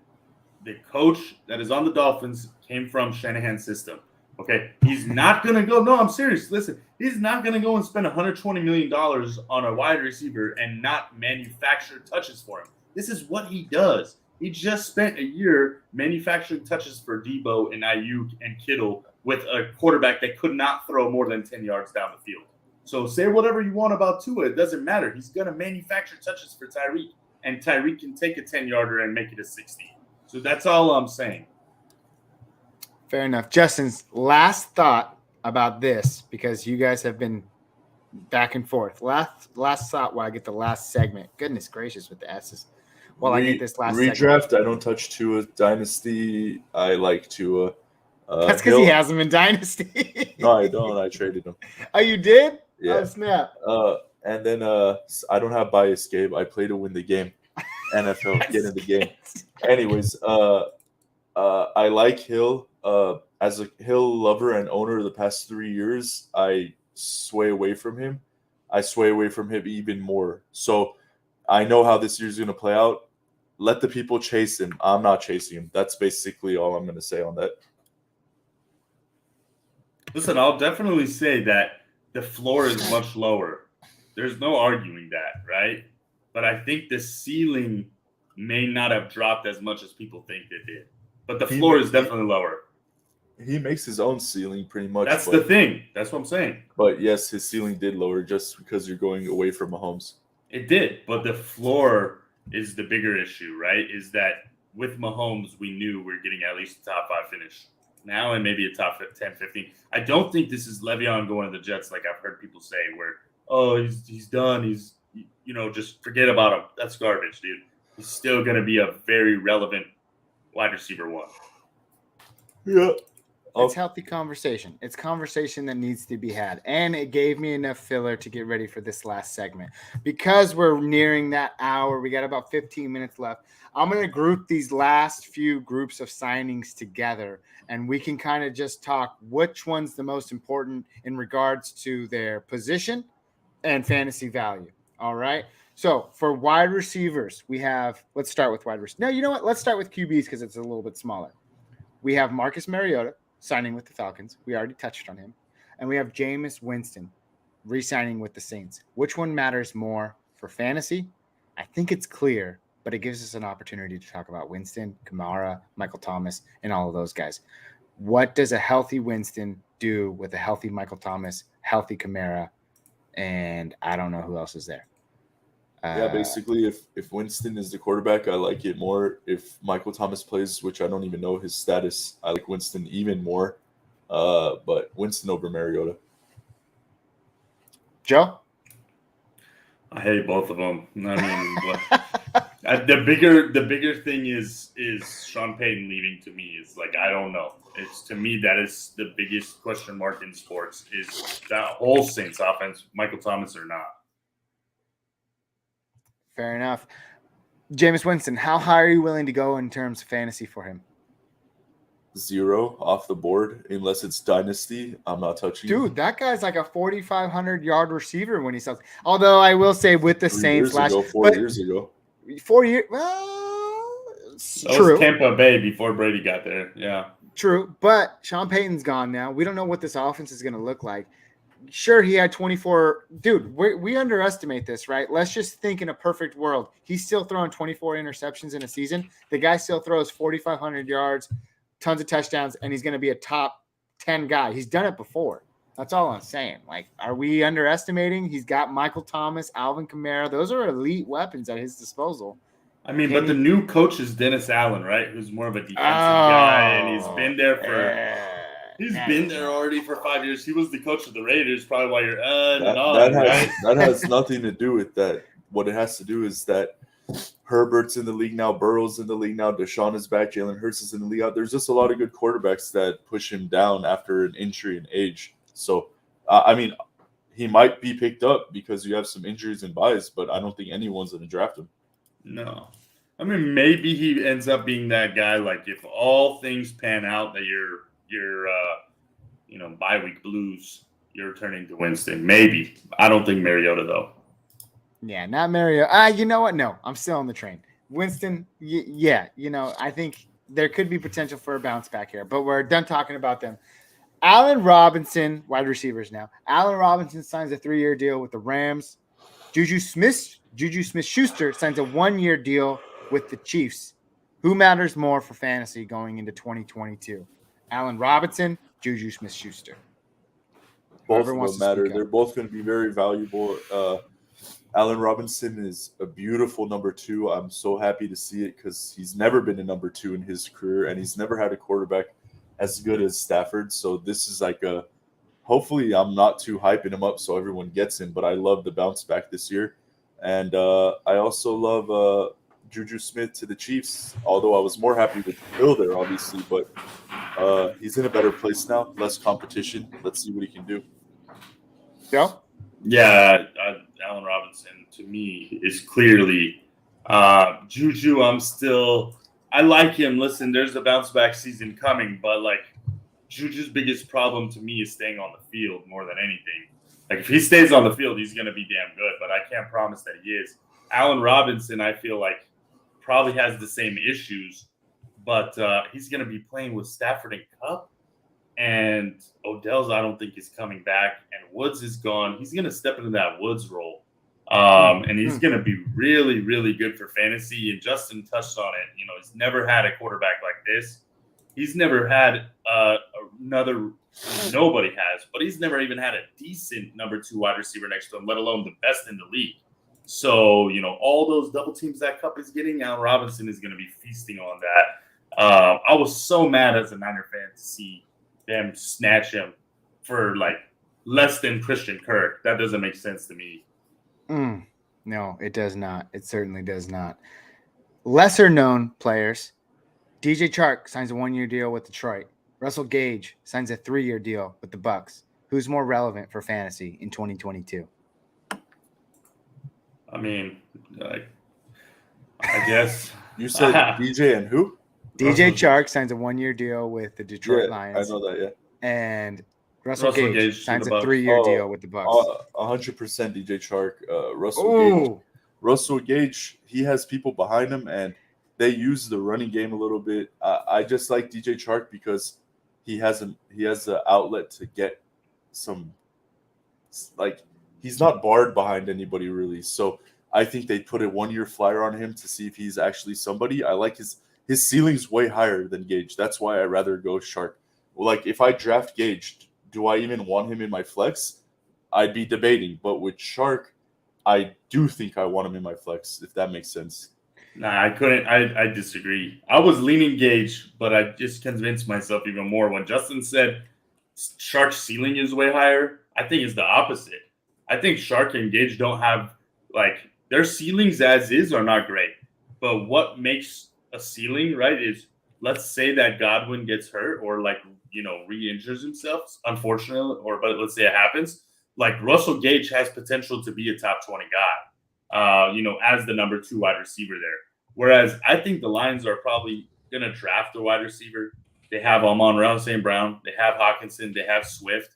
the coach that is on the Dolphins came from Shanahan's system. Okay, he's not going to go. No, I'm serious. Listen, he's not going to go and spend $120 million on a wide receiver and not manufacture touches for him. This is what he does. He just spent a year manufacturing touches for Debo and Ayuk and Kittle with a quarterback that could not throw more than 10 yards down the field. So say whatever you want about Tua. It doesn't matter. He's going to manufacture touches for Tyreek, and Tyreek can take a 10-yarder and make it a 60. So that's all I'm saying. Fair enough. Justin's last thought about this, because you guys have been back and forth. Last thought while I get the last segment. Goodness gracious with the S's. I get this last redraft, segment. I don't touch Tua. Dynasty, I like Tua. That's because he has him in Dynasty. No, I don't. I traded him. Oh, you did? Yeah. Oh, snap. And then I don't have bias, Gabe. I play to win the game. NFL, get in the game. Anyways, I like Hill. As a Hill lover and owner the past 3 years, I sway away from him. I sway away from him even more. So I know how this year's going to play out. Let the people chase him. I'm not chasing him. That's basically all I'm going to say on that. Listen, I'll definitely say that the floor is much lower. There's no arguing that, right? But I think the ceiling may not have dropped as much as people think it did. But the floor is definitely lower. He makes his own ceiling pretty much. That's the thing. That's what I'm saying. But yes, his ceiling did lower just because you're going away from Mahomes. It did, but the floor is the bigger issue, right? Is that with Mahomes, we knew we were getting at least a top 5 finish now and maybe a top 10, 15. I don't think this is Le'Veon going to the Jets like I've heard people say where, he's done. He's, just forget about him. That's garbage, dude. He's still going to be a very relevant wide receiver 1. Yeah. It's healthy conversation. It's conversation that needs to be had. And it gave me enough filler to get ready for this last segment. Because we're nearing that hour, we got about 15 minutes left. I'm going to group these last few groups of signings together, and we can kind of just talk which one's the most important in regards to their position and fantasy value. All right? So for wide receivers, let's start with wide receivers. No, you know what? Let's start with QBs because it's a little bit smaller. We have Marcus Mariota signing with the Falcons. We already touched on him. And we have Jameis Winston re-signing with the Saints. Which one matters more for fantasy? I think it's clear, but it gives us an opportunity to talk about Winston, Kamara, Michael Thomas, and all of those guys. What does a healthy Winston do with a healthy Michael Thomas, healthy Kamara, and I don't know who else is there? Basically, if Winston is the quarterback, I like it more. If Michael Thomas plays, which I don't even know his status, I like Winston even more. But Winston over Mariota. Joe? I hate both of them. I mean, The bigger thing is Sean Payton leaving. To me, is like, I don't know. It's, to me, that is the biggest question mark in sports, is that whole Saints offense, Michael Thomas or not. Fair enough. Jameis Winston, how high are you willing to go in terms of fantasy for him? 0 off the board, unless it's dynasty. I'm not touching. Dude, that guy's like a 4,500 yard receiver when he sells. Although I will say with the 3 Saints years ago, 4 years ago. 4 years. Well, it's That true. was Tampa Bay before Brady got there. Yeah. True, but Sean Payton's gone now. We don't know what this offense is going to look like. Sure, he had 24. Dude, we underestimate this, right? Let's just think in a perfect world. He's still throwing 24 interceptions in a season. The guy still throws 4,500 yards, tons of touchdowns, and he's going to be a top 10 guy. He's done it before. That's all I'm saying. Like, are we underestimating? He's got Michael Thomas, Alvin Kamara. Those are elite weapons at his disposal. I mean, but the new coach is Dennis Allen, right? Who's more of a defensive guy, and he's been there for he's been there already for 5 years. He was the coach of the Raiders, probably while you're that has nothing to do with that. What it has to do is that Herbert's in the league now, Burrow's in the league now, Deshaun is back, Jalen Hurts is in the league out. There's just a lot of good quarterbacks that push him down after an injury and age. So, I mean, he might be picked up because you have some injuries and buys, but I don't think anyone's going to draft him. No. I mean, maybe he ends up being that guy, like, if all things pan out, that you're bye week blues, you're turning to Winston. Maybe. I don't think Mariota, though. Yeah, not Mariota. You know what? No, I'm still on the train. Winston, yeah, I think there could be potential for a bounce back here, but we're done talking about them. Allen Robinson, wide receivers now. Allen Robinson signs a 3-year deal with the Rams. Juju Smith-Schuster signs a 1-year deal with the Chiefs. Who matters more for fantasy going into 2022? Allen Robinson, Juju Smith-Schuster. Both of them matter. They're both going to be very valuable. Allen Robinson is a beautiful number 2. I'm so happy to see it because he's never been a number 2 in his career, and he's never had a quarterback as good as Stafford. So this is like hopefully I'm not too hyping him up so everyone gets him, but I love the bounce back this year. And I also love Juju Smith to the Chiefs, although I was more happy with Hill there, obviously, but he's in a better place now, less competition. Let's see what he can do. Yeah, Allen Robinson, to me, is clearly Juju. I like him. Listen, there's a bounce back season coming, but like Juju's biggest problem to me is staying on the field more than anything. Like if he stays on the field, he's going to be damn good, but I can't promise that he is. Allen Robinson, I feel like probably has the same issues, but he's going to be playing with Stafford and Kupp, and Odell's I don't think is coming back, and Woods is gone. He's going to step into that Woods role. And he's going to be really, really good for fantasy. And Justin touched on it. He's never had a quarterback like this. He's never had nobody has, but he's never even had a decent number 2 wide receiver next to him, let alone the best in the league. So, all those double teams that Kupp is getting, Allen Robinson is going to be feasting on that. I was so mad as a Niner fan to see them snatch him for like less than Christian Kirk. That doesn't make sense to me. No, it does not. It certainly does not. Lesser known players. DJ Chark signs a 1-year deal with Detroit. Russell Gage signs a 3-year deal with the Bucks. Who's more relevant for fantasy in 2022? I mean, I guess you said DJ and who? DJ Chark signs a 1-year deal with the Detroit Lions. I know that, yeah. And Russell Gage signs a 3-year deal with the Bucks. 100% DJ Chark. Russell Gage, he has people behind him, and they use the running game a little bit. I just like DJ Chark because he has an outlet to get some, like, he's not barred behind anybody really. So I think they put a 1-year flyer on him to see if he's actually somebody. I like his ceiling's way higher than Gage. That's why I'd rather go Chark. Like, if I draft Gage, do I even want him in my flex? I'd be debating. But with Chark, I do think I want him in my flex, if that makes sense. Nah, I couldn't. I disagree. I was leaning Gage, but I just convinced myself even more when Justin said Chark's ceiling is way higher. I think it's the opposite. I think Chark and Gage don't have, like, their ceilings as is are not great. But what makes a ceiling, right, is let's say that Godwin gets hurt or re-injures himself, unfortunately, but let's say it happens. Like Russell Gage has potential to be a top 20 guy, as the number 2 wide receiver there. Whereas I think the Lions are probably going to draft a wide receiver. They have Amon-Ra St. Brown. They have Hawkinson. They have Swift.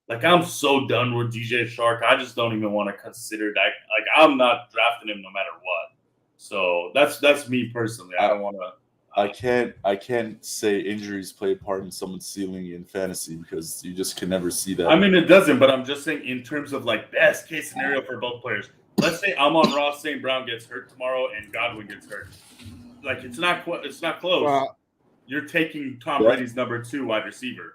Like, I'm so done with DJ Shark. I just don't even want to consider that. Like, I'm not drafting him no matter what. So that's me personally. I don't want to. I can't say injuries play a part in someone's ceiling in fantasy because you just can never see that. I mean, it doesn't, but I'm just saying in terms of like best case scenario for both players. Let's say Amon-Ra St. Brown gets hurt tomorrow and Godwin gets hurt. Like, it's not close. Well, you're taking Tom Brady's number 2 wide receiver.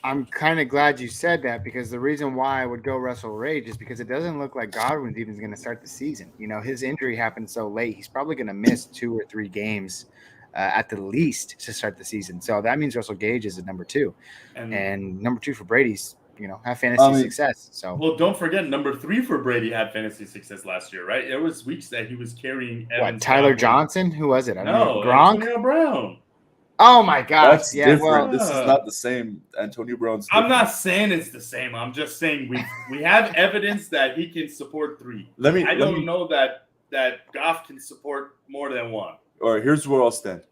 I'm kind of glad you said that because the reason why I would go Russell Gage is because it doesn't look like Godwin's even going to start the season. His injury happened so late. He's probably going to miss 2 or 3 games at the least to start the season. So that means Russell Gage is at number 2. And number 2 for Brady's, have fantasy success. So, well, don't forget number 3 for Brady had fantasy success last year, right? There was weeks that he was carrying Evans. Tyler Johnson? Who was it? I don't know. Gronk? Antonio Brown. Oh my God! That's different. This is not the same. Antonio Brown's different. I'm not saying it's the same. I'm just saying we have evidence that he can support 3. I don't know that Goff can support more than 1. All right, here's where I'll stand.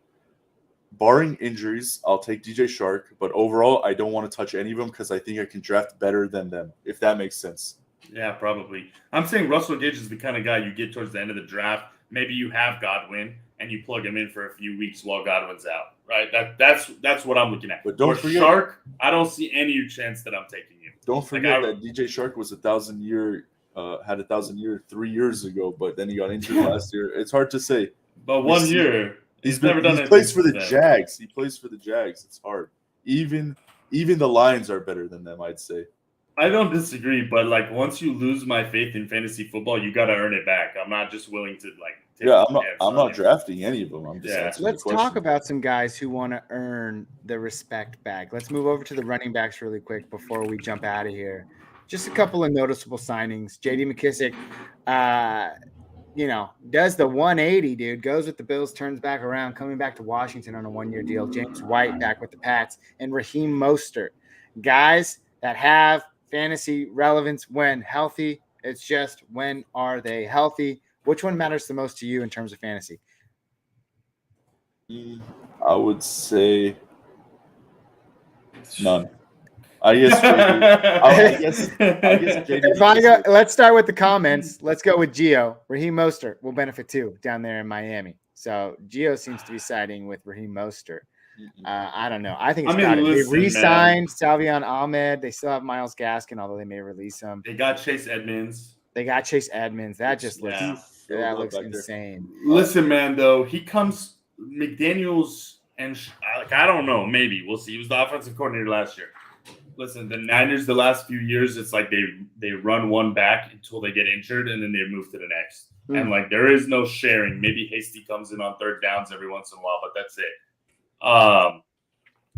Barring injuries, I'll take DJ Shark, but overall, I don't want to touch any of them because I think I can draft better than them, if that makes sense. Yeah, probably. I'm saying Russell Gage is the kind of guy you get towards the end of the draft. Maybe you have Godwin and you plug him in for a few weeks while Godwin's out, right? That's what I'm looking at. But don't forget, Shark, I don't see any chance that I'm taking him. Don't forget that DJ Shark was 1,000-year, had 1,000-year 3 years ago, but then he got injured last year. It's hard to say. But 1 year, he's never done it. He plays for the Jags. He plays for the Jags. It's hard. Even the Lions are better than them, I'd say. I don't disagree, but like once you lose my faith in fantasy football, you got to earn it back. I'm not just willing to I'm not drafting any of them. I'm just answering Let's talk about some guys who want to earn the respect back. Let's move over to the running backs really quick before we jump out of here. Just a couple of noticeable signings. J.D. McKissic, does the 180, dude. Goes with the Bills, turns back around, coming back to Washington on a 1-year deal. James White back with the Pats, and Raheem Mostert. Guys that have fantasy relevance when healthy. It's just when are they healthy? Which one matters the most to you in terms of fantasy? I would say none. I guess JD. Let's start with the comments. Let's go with Gio. Raheem Mostert will benefit too down there in Miami. So Gio seems to be siding with Raheem Mostert. I don't know. I think it's got it. They re-signed Salvion Ahmed. They still have Myles Gaskin, although they may release him. They got Chase Edmonds. That just looks insane. Listen, man, though, he comes McDaniels and I don't know. Maybe we'll see. He was the offensive coordinator last year. Listen, the Niners the last few years, it's like they run one back until they get injured, and then they move to the next. And like there is no sharing. Maybe Hasty comes in on third downs every once in a while, but that's it.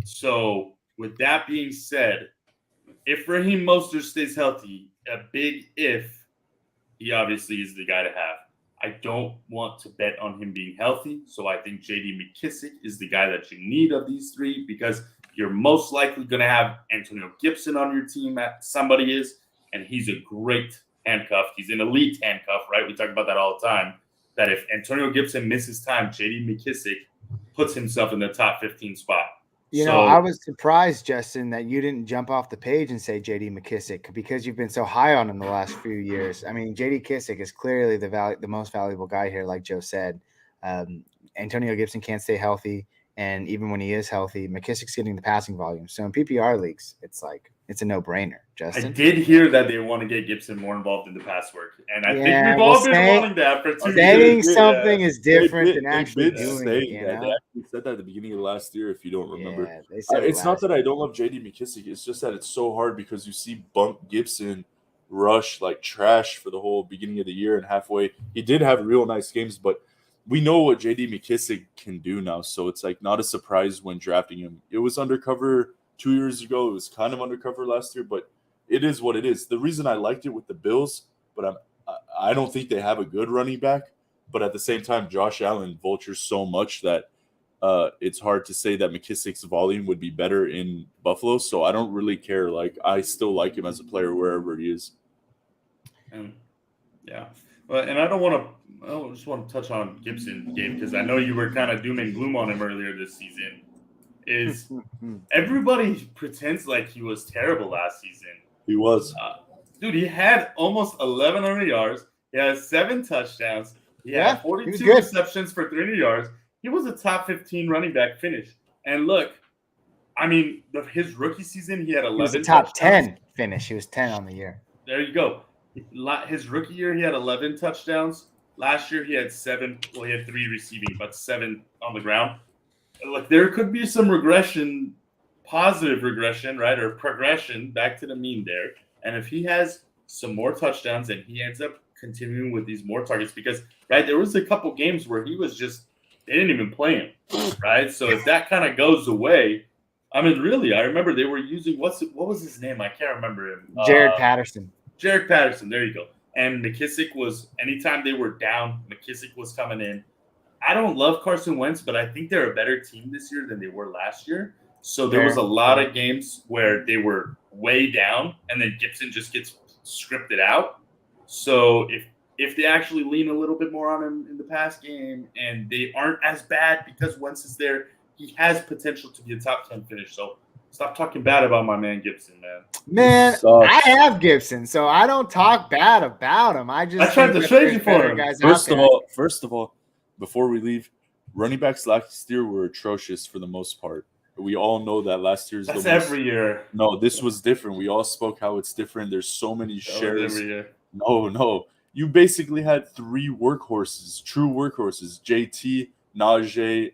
So with that being said, if Raheem Mostert stays healthy, a big if, he obviously is the guy to have. I don't want to bet on him being healthy, so I think J.D. McKissic is the guy that you need of these 3 because you're most likely going to have Antonio Gibson on your team. Somebody is, and he's a great handcuff. He's an elite handcuff, right? We talk about that all the time, that if Antonio Gibson misses time, J.D. McKissic puts himself in the top 15 spot. I was surprised, Justin, that you didn't jump off the page and say J.D. McKissic because you've been so high on him the last few years. I mean, J.D. McKissic is clearly the most valuable guy here, like Joe said. Antonio Gibson can't stay healthy, and even when he is healthy, McKissic's getting the passing volume. So in PPR leagues, it's a no-brainer, Justin. I did hear that they want to get Gibson more involved in the pass work, and I think we've all been wanting that for 2 years. Saying something is different than actually doing it. They actually said that at the beginning of last year, if you don't remember. It's not that I don't love J.D. McKissic. It's just that it's so hard because you see Bunk Gibson rush like trash for the whole beginning of the year and halfway. He did have real nice games, but we know what J.D. McKissic can do now, so it's like not a surprise when drafting him. It was undercover 2 years ago. It was kind of undercover last year, but it is what it is. The reason I liked it with the Bills, but I don't think they have a good running back. But at the same time, Josh Allen vultures so much that it's hard to say that McKissick's volume would be better in Buffalo. So I don't really care. Like, I still like him as a player wherever he is. And yeah, but and I just want to touch on Gibson, Gabe, because I know you were kind of doom and gloom on him earlier this season. Is everybody pretends like he was terrible last season? He was. Dude, he had almost 1,100 yards. He had 7 touchdowns. He had 42 receptions for 300 yards. He was a top 15 running back finish. And look, I mean, his rookie season, he had 11 He was a top touchdowns. 10 finish. He was 10 on the year. There you go. His rookie year, he had 11 touchdowns. Last year, he had 7. Well, he had 3 receiving, but 7 on the ground. Look, there could be some regression, positive regression, right, or progression back to the mean there. And if he has some more touchdowns and he ends up continuing with these more targets, because, right, there was a couple games where he was just – they didn't even play him, right? So if that kind of goes away, I mean, really, I remember they were using – what was his name? I can't remember him. Jared Patterson. Jared Patterson, there you go. And McKissick was – anytime they were down, McKissick was coming in. I don't love Carson Wentz, but I think they're a better team this year than they were last year. So there was a lot of games where they were way down, and then Gibson just gets scripted out. So if they actually lean a little bit more on him in the pass game and they aren't as bad because Wentz is there, he has potential to be a top 10 finish. So stop talking bad about my man Gibson, man. Man, I have Gibson, so I don't talk bad about him. I tried to trade you for him. First of all, before we leave, running backs last year were atrocious for the most part. We all know that last year's That's every year. No, this was different. We all spoke how it's different. There's so many shares. Every year. No. You basically had 3 workhorses, true workhorses. JT, Najee.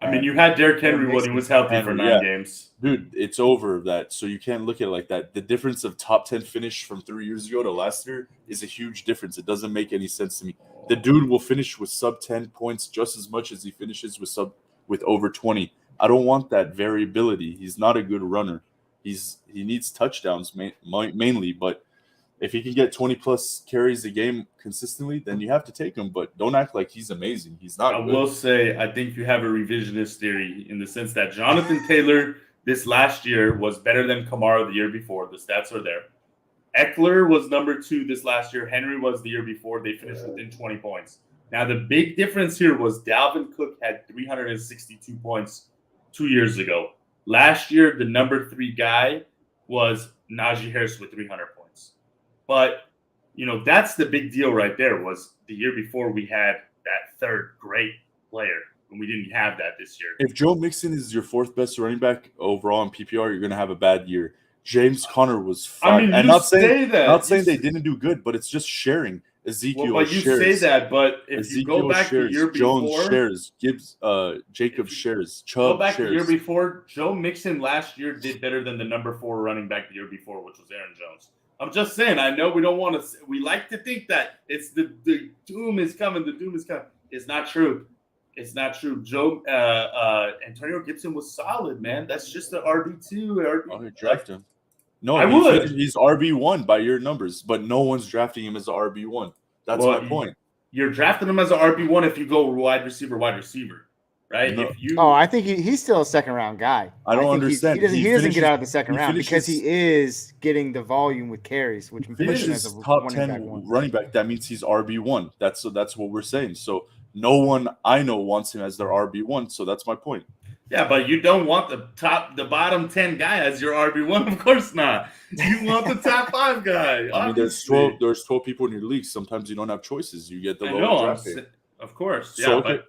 I mean, you had Derrick Henry when he was healthy for 9 games. Dude, it's over that. So you can't look at it like that. The difference of top 10 finish from 3 years ago to last year is a huge difference. It doesn't make any sense to me. The dude will finish with sub 10 points just as much as he finishes with over 20. I don't want that variability. He's not a good runner. He needs touchdowns mainly, but if he can get 20-plus carries a game consistently, then you have to take him. But don't act like he's amazing. He's not. I will say, I think you have a revisionist theory in the sense that Jonathan Taylor this last year was better than Kamara the year before. The stats are there. Eckler was number 2 this last year. Henry was the year before. They finished within 20 points. Now, the big difference here was Dalvin Cook had 362 points 2 years ago. Last year, the number 3 guy was Najee Harris with 300 points. But, that's the big deal right there was the year before we had that third great player, and we didn't have that this year. If Joe Mixon is your 4th best running back overall in PPR, you're going to have a bad year. James Conner was fine. I mean, and not saying they didn't do good, but it's just sharing. Ezekiel but you shares. say that, but if Ezekiel you go back shares, the year Jones before, shares, Gibbs, Jacob shares, Chubb go back shares. the year before, Joe Mixon last year did better than the number 4 running back the year before, which was Aaron Jones. I'm just saying. I know we don't want to. We like to think that it's the doom is coming. The doom is coming. It's not true. It's not true. Antonio Gibson was solid, man. That's just the RB2. I'm gonna draft him. No, I would. He's RB1 by your numbers, but no one's drafting him as a RB1. That's my point. You're drafting him as an RB1 if you go wide receiver, right? No. I think he's still a second-round guy. I don't understand. He doesn't get out of the second round because he is getting the volume with carries, which finishes as a top 10 running back. That means he's RB1. That's what we're saying. So no one I know wants him as their RB1. So that's my point. Yeah, but you don't want the bottom 10 guy as your RB1. Of course not. You want the top 5 guy. I mean, there's 12 people in your league. Sometimes you don't have choices. You get the lower draft pick. Of course. Yeah, so, but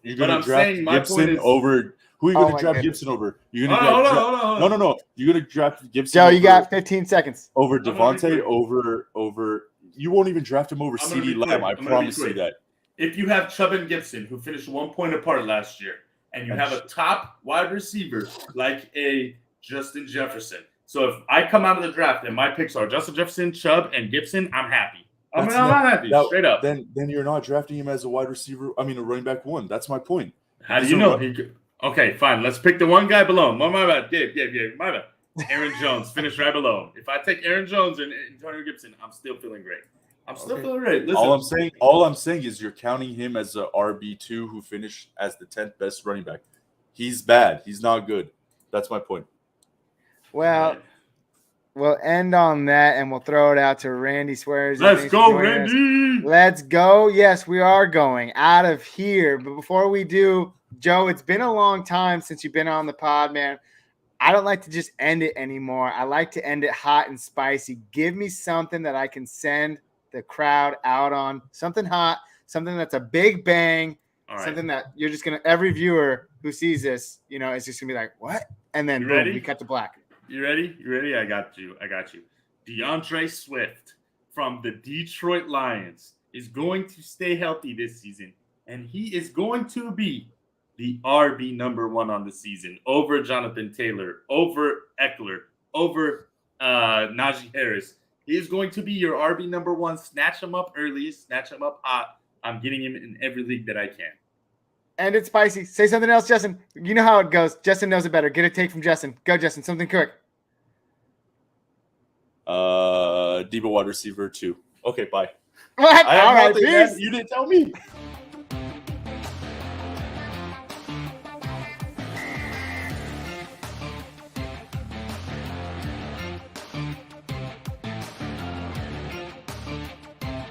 you're going to draft Gibson over – who are you going to draft Gibson over? You're going to hold on. No. You're going to draft Gibson Joe, you got 15 seconds. Over Devontae, over – you won't even draft him over CeeDee Lamb. I promise you that. If you have Chubb and Gibson, who finished 1 point apart last year, and you have a top wide receiver like a Justin Jefferson. So if I come out of the draft and my picks are Justin Jefferson, Chubb, and Gibson, I'm happy. I'm not happy, straight up. Then you're not drafting him as a wide receiver. I mean, a running back 1. That's my point. How do you know? Okay, fine. Let's pick the one guy below him. My bad. Gabe, my bad. Aaron Jones, finish right below him. If I take Aaron Jones and Antonio Gibson, I'm still feeling great. I'm still Okay. feeling right. Listen, All I'm saying is you're counting him as a RB2 who finished as the 10th best running back. He's bad. He's not good. That's my point. Well, we'll end on that, and we'll throw it out to Randy Swears. let's go, Randy. Let's go. Yes, we are going out of here. But before we do, Joe, it's been a long time since you've been on the pod, man. I don't like to just end it anymore. I like to end it hot and spicy. Give me something that I can send the crowd out on. Something hot, something that's a big bang, something that you're just going to, every viewer who sees this, is just going to be like, what? And then, boom, we cut to black. You ready? I got you. DeAndre Swift from the Detroit Lions is going to stay healthy this season, and he is going to be the RB number 1 on the season over Jonathan Taylor, over Eckler, over Najee Harris. He is going to be your RB number 1. Snatch him up early, snatch him up hot. I'm getting him in every league that I can. And it's spicy. Say something else, Justin. You know how it goes. Justin knows it better. Get a take from Justin. Go, Justin. Something quick. Debo wide receiver 2. Okay, bye. What? All right, peace. You didn't tell me.